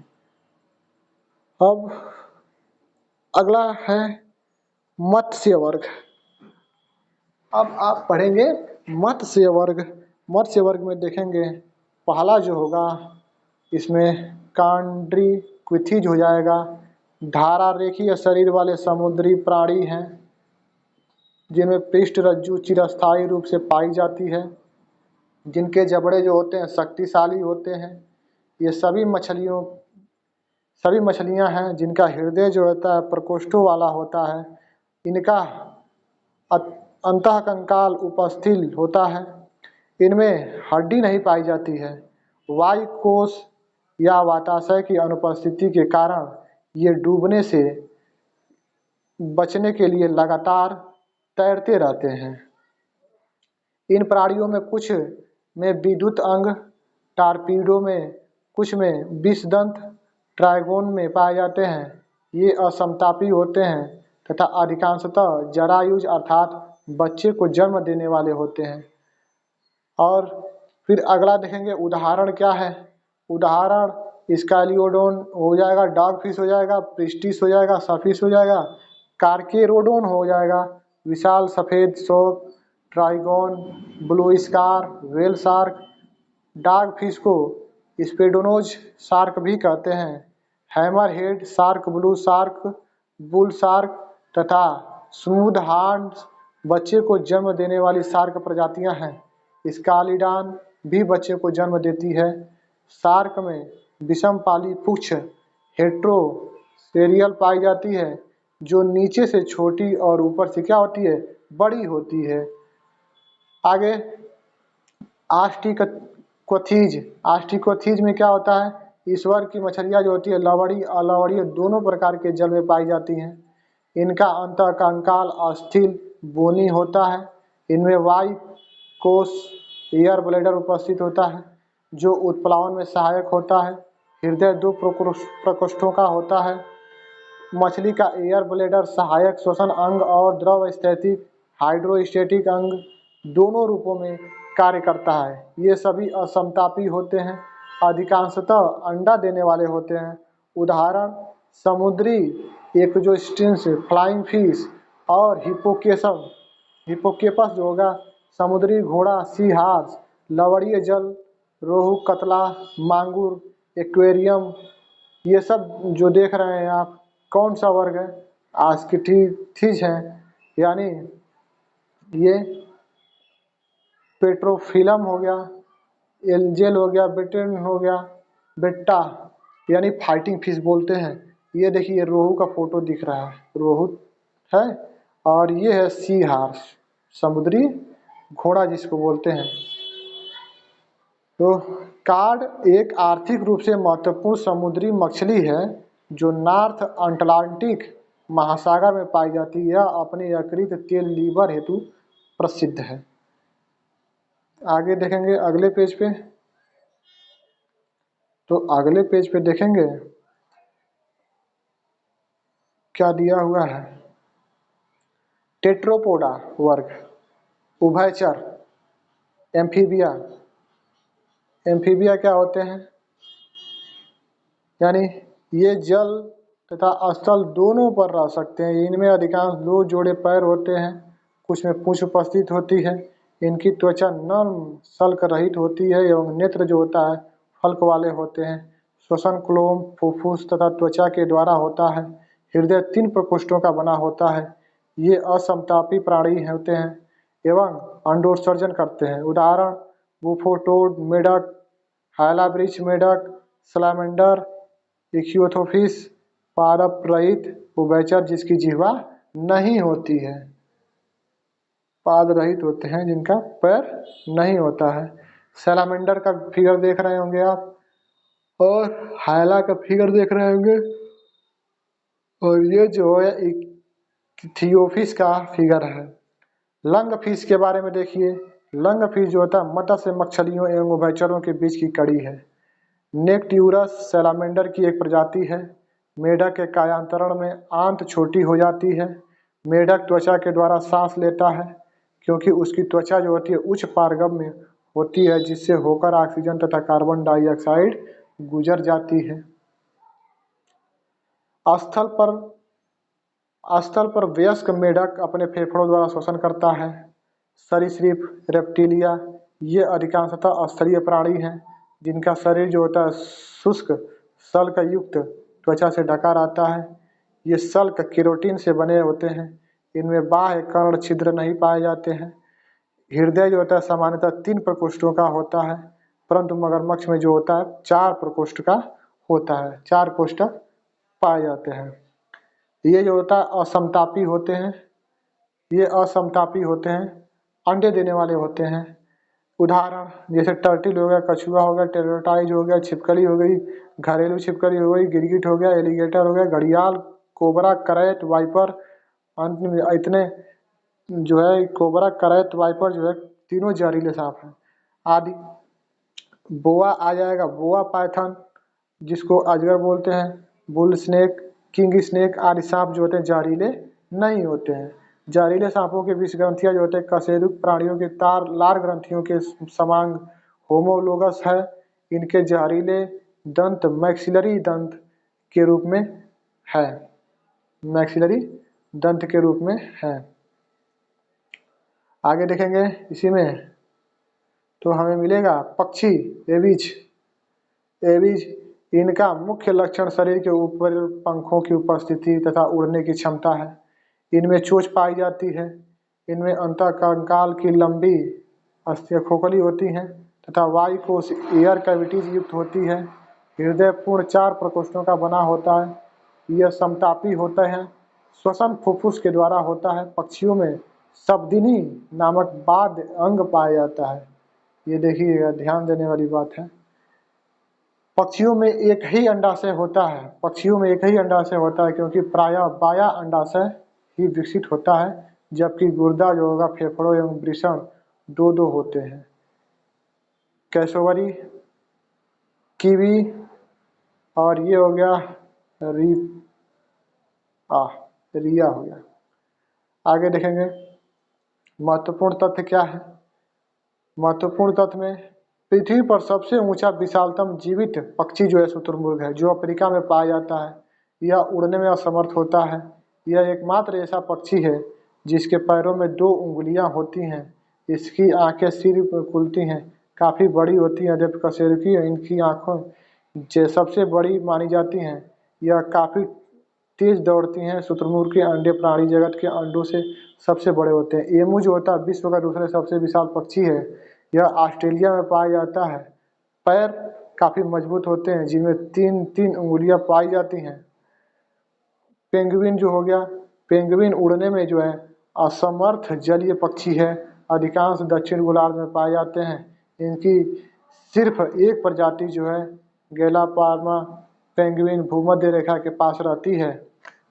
Speaker 1: अब अगला है मत्स्य वर्ग। अब आप पढ़ेंगे मत्स्य वर्ग। मत्स्य वर्ग में देखेंगे पहला जो होगा इसमें कांड्रीक्विथिज हो जाएगा। धारा रेखीय शरीर वाले समुद्री प्राणी हैं, जिनमें पृष्ठ रज्जु चिरस्थायी रूप से पाई जाती है, जिनके जबड़े जो होते हैं शक्तिशाली होते हैं। ये सभी मछलियां हैं जिनका हृदय जो होता है प्रकोष्ठों वाला होता है। इनका अंतःकंकाल उपस्थित होता है। इनमें हड्डी नहीं पाई जाती है। वायु कोश या वाताशय की अनुपस्थिति के कारण ये डूबने से बचने के लिए लगातार तैरते रहते हैं। इन प्राणियों में कुछ में विद्युत अंग, टारपीडो में, कुछ में विषदंत, ट्राइगोन में पाए जाते हैं। ये असमतापी होते हैं तथा अधिकांशतः जरायुज अर्थात बच्चे को जन्म देने वाले होते हैं। और फिर अगला देखेंगे उदाहरण क्या है। उदाहरण स्काइलियोडोन हो जाएगा, डॉग फिश हो जाएगा, प्रिस्टिस हो जाएगा, सफिश हो जाएगा, कार्केरोडोन हो जाएगा, विशाल सफ़ेद शौक, trigon, blue scar, whale shark. Dog fish को स्पेडोनोज शार्क भी कहते हैं। Hammerhead shark, blue shark, bull shark तथा स्मूथ हार्न्स बच्चे को जन्म देने वाली शार्क प्रजातियां हैं। स्कालिडान भी बच्चे को जन्म देती है। शार्क में विषम पाली पुच्छ हेट्रोसेरियल पाई जाती है, जो नीचे से छोटी और ऊपर से क्या होती है? बड़ी होती है। आगे आस्टिकोथीज। आस्टिकोथीज में क्या होता है? ईश्वर की मछलियाँ जो होती है लवड़ी अलवड़ी दोनों प्रकार के जल में पाई जाती हैं। इनका अंतःकंकाल अस्थिल बोनी होता है। इनमें वायु कोश एयर ब्लैडर उपस्थित होता है, जो उत्प्लावन में सहायक होता है। हृदय 2 प्रकोष्ठों का होता है। मछली का एयर ब्लैडर सहायक श्वसन अंग और द्रव स्थैतिक हाइड्रोस्टेटिक अंग दोनों रूपों में कार्य करता है। ये सभी असमतापी होते हैं, अधिकांशतः अंडा देने वाले होते हैं। उदाहरण समुद्री एक्जोस्टिन्स, फ्लाइंग फिश और हिपोकेपस जो होगा, समुद्री घोड़ा, सी हॉर्स, लवणीय जल, रोहू, कतला, मांगुर, एक्वेरियम, ये सब जो देख रहे हैं आप कौन सा वर्ग है? आस्किथिस है, यानी ये पेट्रोफिलम हो गया, एंजेल हो गया, बिटेन हो गया, बेट्टा यानी फाइटिंग फिश बोलते हैं। ये देखिए रोहू का फोटो दिख रहा है, रोहू है, और ये है सी हॉर्स, समुद्री घोड़ा जिसको बोलते हैं। तो कार्ड एक आर्थिक रूप से महत्वपूर्ण समुद्री मछली है जो नॉर्थ अटलांटिक महासागर में पाई जाती है। यह अपने यकृत तेल लीवर हेतु प्रसिद्ध है। आगे देखेंगे अगले पेज पे, तो अगले पेज पे देखेंगे क्या दिया हुआ है। टेट्रोपोडा वर्ग, उभयचर, एम्फीबिया। एम्फीबिया क्या होते हैं? यानी ये जल तथा स्थल दोनों पर रह सकते हैं। इनमें अधिकांश दो जोड़े पैर होते हैं, कुछ में पूंछ उपस्थित होती है। इनकी त्वचा नर्म सल्क रहित होती है एवं नेत्र जो होता है फल्क वाले होते हैं। श्वसन क्लोम, फुफ्फुस तथा त्वचा के द्वारा होता है। हृदय 3 प्रकोष्ठों का बना होता है। ये असमतापी प्राणी होते हैं एवं अंडोत्सर्जन करते हैं। उदाहरण बुफोटोड, मेढक, हाइलाब्रिच मेढक, सलामेंडर, इक्थियोथोफिस, पादप रहित उभयचर जिसकी जिह्वा नहीं होती है, पाद रहित होते हैं जिनका पैर नहीं होता है। सैलामेंडर का फिगर देख रहे होंगे आप, और हायला का फिगर देख रहे होंगे, और ये जो है इक्थियोफिस का फिगर है। लंग फिश के बारे में देखिए। लंग फिश जो होता है मत्स्य मछलियों एवं उभयचरों के बीच की कड़ी है। नेक्ट्यूरस सैलामेंडर की एक प्रजाति है। मेढक के कायांतरण में आंत छोटी हो जाती है। मेढक त्वचा के द्वारा सांस लेता है क्योंकि उसकी त्वचा जो होती है उच्च पारगम्य होती है, जिससे होकर ऑक्सीजन तथा कार्बन डाइऑक्साइड गुजर जाती है। स्थल पर वयस्क मेढक अपने फेफड़ों द्वारा श्वसन करता है। सरीसृप रेप्टिलिया, ये अधिकांशतः स्थलीय प्राणी हैं जिनका शरीर जो होता है शुष्क सल्क युक्त त्वचा से ढका रहता है। ये सल्क केरोटिन से बने होते हैं। इनमें बाह्य कर्ण छिद्र नहीं पाए जाते हैं। हृदय जो होता है सामान्यतः 3 प्रकोष्ठों का होता है, परंतु मगरमच्छ में जो होता है 4 प्रकोष्ठ का होता है। 4 कोष्ठक पाए जाते हैं। ये जो होता है असमतापी होते हैं। ये असमतापी होते हैं, अंडे देने वाले होते हैं। उदाहरण जैसे टर्टिल हो गया, कछुआ हो गया, टेरोटाइज हो गया, छिपकली हो गई, घरेलू छिपकली हो गई, गिरगिट हो गया, एलिगेटर हो गया, घड़ियाल, कोबरा, करैट, वाइपर। अंत में इतने जो है कोबरा, करैट, वाइपर जो है तीनों जहरीले सांप हैं आदि। बोआ आ जाएगा, बोआ पाइथन जिसको अजगर बोलते हैं, बुल स्नेक, किंग स्नेक आदि सांप जो होते हैं जहरीले नहीं होते हैं। जहरीले सांपों के विष ग्रंथियां जो होते हैं कशेरुक प्राणियों के तार लार ग्रंथियों के समान होमोलोगस है। इनके जहरीले दंत मैक्सिलरी दंत के रूप में है, मैक्सिलरी दंत के रूप में है। आगे देखेंगे इसी में तो हमें मिलेगा पक्षी एविज। एविज इनका मुख्य लक्षण शरीर के ऊपर पंखों की उपस्थिति तथा उड़ने की क्षमता है। इनमें चोंच पाई जाती है। इनमें अंतःकंकाल की लंबी अस्थियां खोखली होती हैं तथा वायु कोश एयर कैविटीज युक्त होती है। हृदय पूर्ण 4 प्रकोष्ठों का बना होता है। यह समतापी होते हैं। श्वसन फुफ्फुस के द्वारा होता है। पक्षियों में शब्दिनी नामक बाध्य अंग पाया जाता है। ये देखिएगा, ध्यान देने वाली बात है। पक्षियों में एक ही अंडाशय होता है। पक्षियों में एक ही अंडाशय होता है क्योंकि प्रायः बाया अंडाशय ही विकसित होता है, जबकि गुर्दा जो होगा फेफड़ों एवं वृषण 2-2 होते हैं। कैसोवरी, कीवी और ये हो गया रिया हो गया। आगे देखेंगे महत्वपूर्ण तथ्य क्या है। महत्वपूर्ण तथ्य में पृथ्वी पर सबसे ऊंचा विशालतम जीवित पक्षी जो है शुतुरमुर्ग है, जो अफ्रीका में पाया जाता है। यह उड़ने में असमर्थ होता है। यह एकमात्र ऐसा पक्षी है जिसके पैरों में 2 उंगलियां होती हैं। इसकी आंखें सिर पर खुलती हैं, काफ़ी बड़ी होती हैं। जब कशेरुकी इनकी आंखों जो सबसे बड़ी मानी जाती हैं। यह काफ़ी तेज दौड़ती हैं। शुतुरमुर्ग के अंडे प्राणी जगत के अंडों से सबसे बड़े होते हैं। एमू जो होता है विश्व का दूसरा सबसे विशाल पक्षी है। यह ऑस्ट्रेलिया में पाया जाता है। पैर काफ़ी मजबूत होते हैं जिनमें 3-3 उंगलियां पाई जाती हैं। पेंगुइन जो हो गया, पेंगुइन उड़ने में जो है असमर्थ जलीय पक्षी है। अधिकांश दक्षिण गोलार्ध में पाए जाते हैं। इनकी सिर्फ एक प्रजाति जो है गैलापागोस पेंगुइन भूमध्य रेखा के पास रहती है।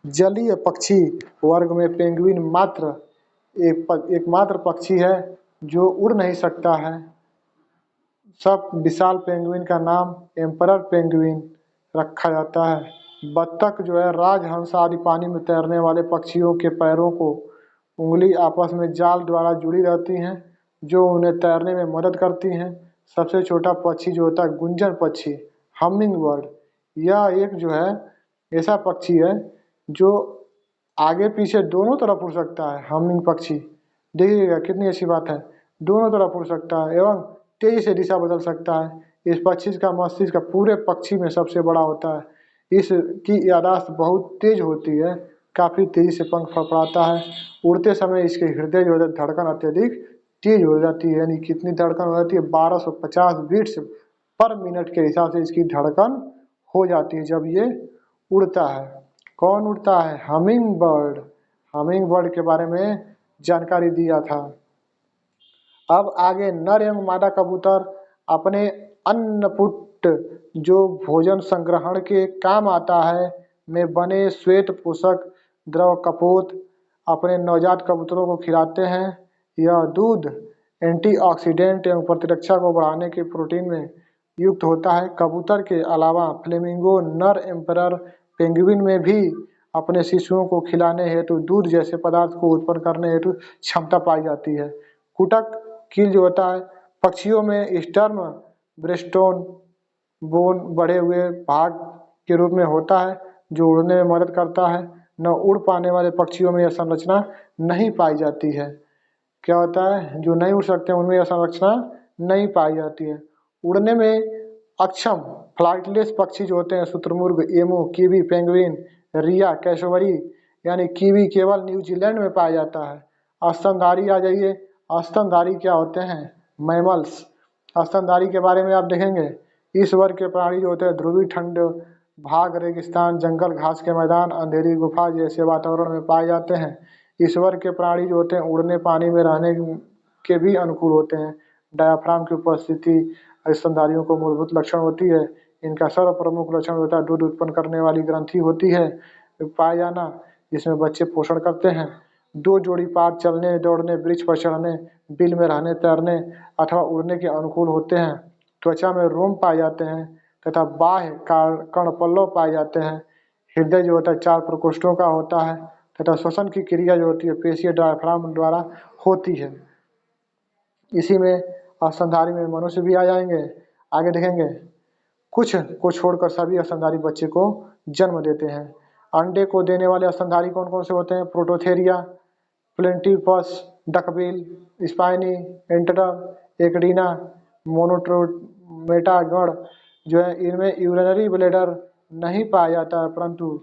Speaker 1: जलीय पक्षी वर्ग में पेंगुइन मात्र एकमात्र पक्षी है जो उड़ नहीं सकता है। सब विशाल पेंगुइन का नाम एम्परर पेंगुइन रखा जाता है। बत्तख जो है राजहंस आदि पानी में तैरने वाले पक्षियों के पैरों को उंगली आपस में जाल द्वारा जुड़ी रहती हैं, जो उन्हें तैरने में मदद करती हैं। सबसे छोटा पक्षी जो होता है गुंजन पक्षी, हमिंग बर्ड। यह एक जो है ऐसा पक्षी है जो आगे पीछे दोनों तरफ उड़ सकता है। हमिंग पक्षी देखिएगा कितनी अच्छी बात है, दोनों तरफ उड़ सकता है एवं तेजी से दिशा बदल सकता है। इस पक्षी का मस्तिष्क पूरे पक्षी में सबसे बड़ा होता है। इसकी याददाश्त बहुत तेज होती है, काफ़ी तेजी से पंख फड़फड़ाता है। उड़ते समय इसके हृदय जो है धड़कन अत्यधिक तेज हो जाती है। यानी कितनी धड़कन हो जाती है, 1250 बीट्स पर मिनट के हिसाब से इसकी धड़कन हो जाती है जब ये उड़ता है। कौन उड़ता है? Humming bird. हमिंग बर्ड के बारे में जानकारी दिया था। अब आगे नर एवं मादा कबूतर अपने अन्नपुट जो भोजन संग्रहण के काम आता है में बने श्वेत पोषक द्रव कपोत अपने नवजात कबूतरों को खिलाते हैं। यह दूध एंटीऑक्सीडेंट एवं प्रतिरक्षा को बढ़ाने के प्रोटीन में युक्त होता है। कबूतर के अलावा फ्लेमिंगो नर एम्परर पेंगुइन में भी अपने शिशुओं को खिलाने हेतु दूध जैसे पदार्थ को उत्पन्न करने हेतु क्षमता पाई जाती है। कुटक कील जो होता है पक्षियों में स्टर्म ब्रेस्टोन बोन बढ़े हुए भाग के रूप में होता है जो उड़ने में मदद करता है। न उड़ पाने वाले पक्षियों में यह संरचना नहीं पाई जाती है। क्या होता है, जो नहीं उड़ सकते उनमें यह संरचना नहीं पाई जाती है। उड़ने में अक्षम फ्लाइटलेस पक्षी जो होते हैं शुतुरमुर्ग, एमू, कीवी, पेंगुइन, रिया, कैसोवरी यानी कीवी केवल न्यूजीलैंड में पाया जाता है। स्तनधारी आ जाइए। स्तनधारी क्या होते हैं? मैमल्स। स्तनधारी के बारे में आप देखेंगे इस वर्ग के प्राणी जो होते हैं ध्रुवीय ठंड भाग रेगिस्तान जंगल घास के मैदान अंधेरी गुफा जैसे वातावरण में पाए जाते हैं। इस वर्ग के प्राणी जो होते हैं उड़ने पानी में रहने के भी अनुकूल होते हैं। डायाफ्राम की उपस्थिति स्तनधारियों को मूलभूत लक्षण होती है। इनका सर्व प्रमुख लक्षण होता है दूध उत्पन्न करने वाली ग्रंथि होती है पाया जाना, जिसमें बच्चे पोषण करते हैं। 2 जोड़ी पैर चलने दौड़ने वृक्ष पर चढ़ने बिल में रहने तैरने अथवा उड़ने के अनुकूल होते हैं। त्वचा में रोम पाए जाते हैं तथा बाह्य कर्णपल्लव पाए जाते हैं। हृदय जो होता है 4 प्रकोष्ठों का होता है तथा श्वसन की क्रिया जो होती है पेशीय डायफ्राम द्वारा होती है। इसी में स्तनधारी में मनुष्य भी आ जाएंगे। आगे देखेंगे कुछ को छोड़कर सभी स्तनधारी बच्चे को जन्म देते हैं। अंडे को देने वाले स्तनधारी कौन कौन से होते हैं? प्रोटोथेरिया, प्लेंटिपस, डकबिल, स्पाइनी, एंटेटर, एक्डिना, मोनोट्रोमेटा गण जो है इनमें यूरिनरी ब्लैडर नहीं पाया जाता है परंतु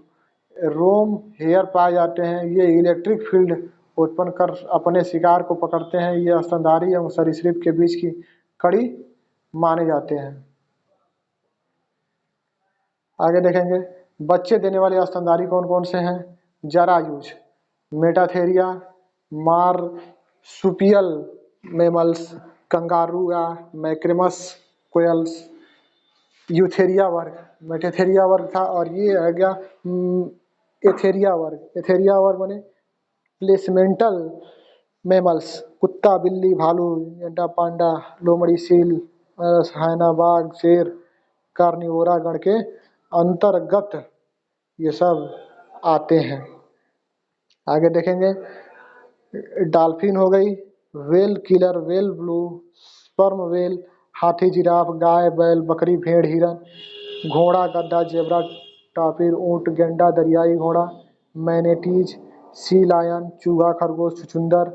Speaker 1: रोम हेयर पाए जाते हैं। ये इलेक्ट्रिक फील्ड उत्पन्न कर अपने शिकार को पकड़ते हैं। ये स्तनधारी एवं सरीसृप के बीच की कड़ी माने जाते हैं। आगे देखेंगे बच्चे देने वाले स्तनधारी कौन कौन से हैं? जरायूज, मेटाथेरिया, मार्सुपियल मेमल्स, कंगारूआ, मैक्रोमस कोयल्स, यूथेरिया वर्ग, मेटाथेरिया वर्ग था और ये आ गया एथेरिया वर्ग। एथेरिया वर्ग बने प्लेसमेंटल मेमल्स, कुत्ता, बिल्ली, भालू, गेंडा, पांडा, लोमड़ी, सील, हाइना, बाघ, शेर, कार्निवोरा गण के अंतर्गत ये सब आते हैं। आगे देखेंगे डॉल्फिन हो गई, well killer whale blue, sperm whale, हाथी जिराफ गाय बैल बकरी भेड़ हिरन, घोड़ा गद्दा जेब्रा टापिर ऊंट गेंडा दरियाई घोड़ा, मैनेटीज सी लायन चूहा खरगोश छुछुंदर,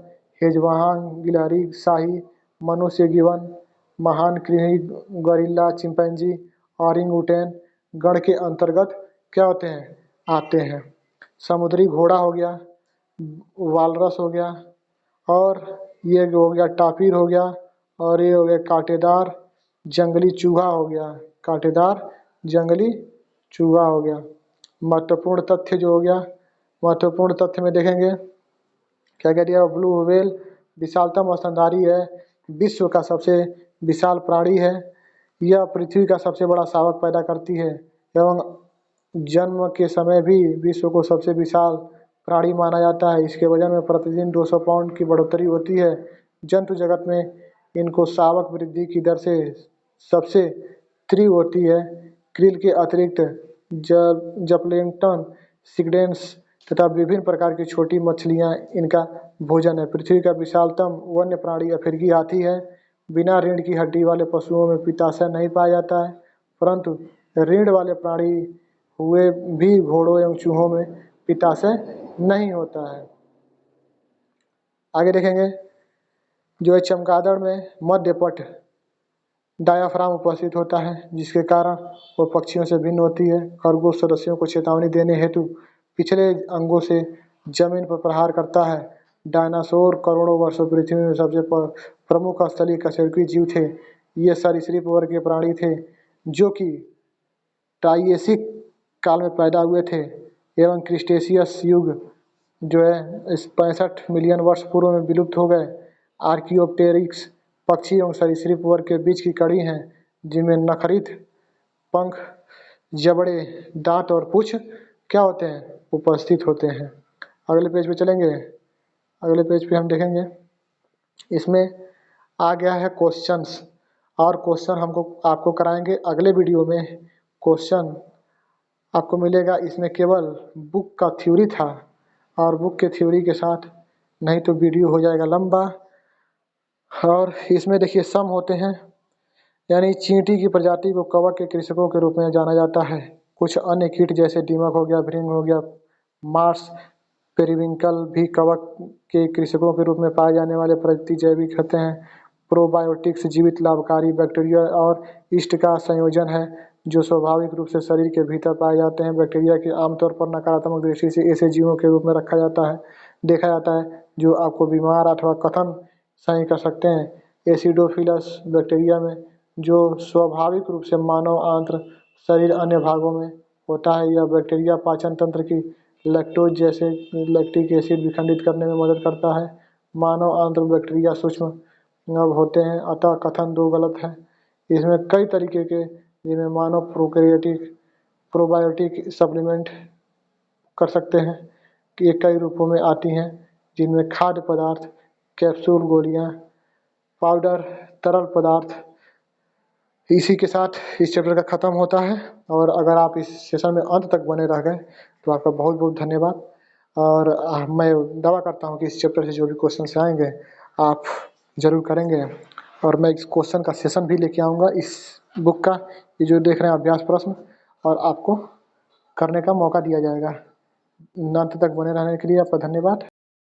Speaker 1: हेजवान गिलहरी शाही, मनुष्य गिवन, महान कृमि गोरिल्ला चिंपैंजी, ऑरिंगुटेन गण के अंतर्गत क्या होते हैं आते हैं। समुद्री घोड़ा हो गया, वालरस हो गया, और ये हो गया टापिर हो गया, और ये हो गया कांटेदार जंगली चूहा हो गया, कांटेदार जंगली चूहा हो गया। महत्वपूर्ण तथ्य जो हो गया, महत्वपूर्ण तथ्य में देखेंगे क्या कह दिया, ब्लू व्हेल विशालतम स्तनधारी है, विश्व का सबसे विशाल प्राणी है, यह पृथ्वी का सबसे बड़ा शावक पैदा करती है एवं जन्म के समय भी विश्व को सबसे विशाल प्राणी माना जाता है। इसके वजन में प्रतिदिन 200 पाउंड की बढ़ोतरी होती है। जंतु जगत में इनको शावक वृद्धि की दर से सबसे तीव्र होती है। क्रिल के अतिरिक्त जप्लेंक्टन सिगडेंस तथा विभिन्न प्रकार की छोटी मछलियां इनका भोजन है। पृथ्वी का विशालतम वन्य प्राणी अफ्रीकी हाथी है। बिना रीढ़ की हड्डी वाले पशुओं में पित्ताशय नहीं पाया जाता है, परंतु रीढ़ वाले प्राणी हुए भी घोड़ों एवं चूहों में पित्ताशय नहीं होता है। आगे देखेंगे जो है चमगादड़ में मध्य पट डायाफ्राम उपस्थित होता है, जिसके कारण वो पक्षियों से भिन्न होती है। खरगोश सदस्यों को चेतावनी देने हेतु पिछले अंगों से जमीन पर प्रहार करता है। डायनासोर करोड़ों वर्षों पृथ्वी में सबसे प्रमुख स्थलीय कशेरुकी जीव थे। ये सरीसृप वर्ग के प्राणी थे जो कि ट्राइएसिक काल में पैदा हुए थे एवं क्रिटेशियस युग जो है 65 मिलियन वर्ष पूर्व में विलुप्त हो गए। आर्कियोप्टेरिक्स पक्षी एवं सरीसृप वर्ग के बीच की कड़ी हैं, जिनमें नखरित पंख जबड़े दांत और पूंछ क्या होते हैं उपस्थित होते हैं। अगले पेज पे चलेंगे। अगले पेज पे हम देखेंगे इसमें आ गया है क्वेश्चंस, और क्वेश्चन हमको आपको कराएंगे अगले वीडियो में। क्वेश्चन आपको मिलेगा, इसमें केवल बुक का थ्योरी था और बुक के थ्योरी के साथ नहीं तो वीडियो हो जाएगा लंबा। और इसमें देखिए सम होते हैं, यानी चींटी की प्रजाति को कवक के कृषकों के रूप में जाना जाता है। कुछ अन्य कीट जैसे दीमक हो गया, भृंग हो गया, मार्स पेरिविंकल भी कवक के कृषकों के रूप में पाए जाने वाले प्रजाति जैविक होते हैं। प्रोबायोटिक्स जीवित लाभकारी बैक्टीरिया और यीस्ट का संयोजन है जो स्वाभाविक रूप से शरीर के भीतर पाए जाते हैं। बैक्टीरिया के आमतौर पर नकारात्मक दृष्टि से ऐसे जीवों के रूप में देखा जाता है जो आपको बीमार अथवा कथन सही कर सकते हैं। एसिडोफिलस बैक्टीरिया में जो स्वाभाविक रूप से मानव आंत्र शरीर अन्य भागों में होता है। यह बैक्टीरिया पाचन तंत्र की लैक्टोज जैसे लैक्टिक एसिड विखंडित करने में मदद करता है। मानव आंत्र बैक्टीरिया सूक्ष्म होते हैं, अतः कथन दो गलत है। इसमें कई तरीके के जिनमें मानव प्रोबायोटिक सप्लीमेंट कर सकते हैं कि ये कई रूपों में आती हैं, जिनमें खाद्य पदार्थ, कैप्सूल, गोलियां, पाउडर, तरल पदार्थ। इसी के साथ इस चैप्टर का ख़त्म होता है। और अगर आप इस सेशन में अंत तक बने रह गए तो आपका बहुत बहुत धन्यवाद। और मैं दावा करता हूँ कि इस चैप्टर से जो भी क्वेश्चन आएंगे आप ज़रूर करेंगे, और मैं इस क्वेश्चन का सेशन भी लेके आऊँगा इस बुक का, ये जो देख रहे हैं अभ्यास प्रश्न, और आपको करने का मौका दिया जाएगा। अंत तक बने रहने के लिए आपका धन्यवाद।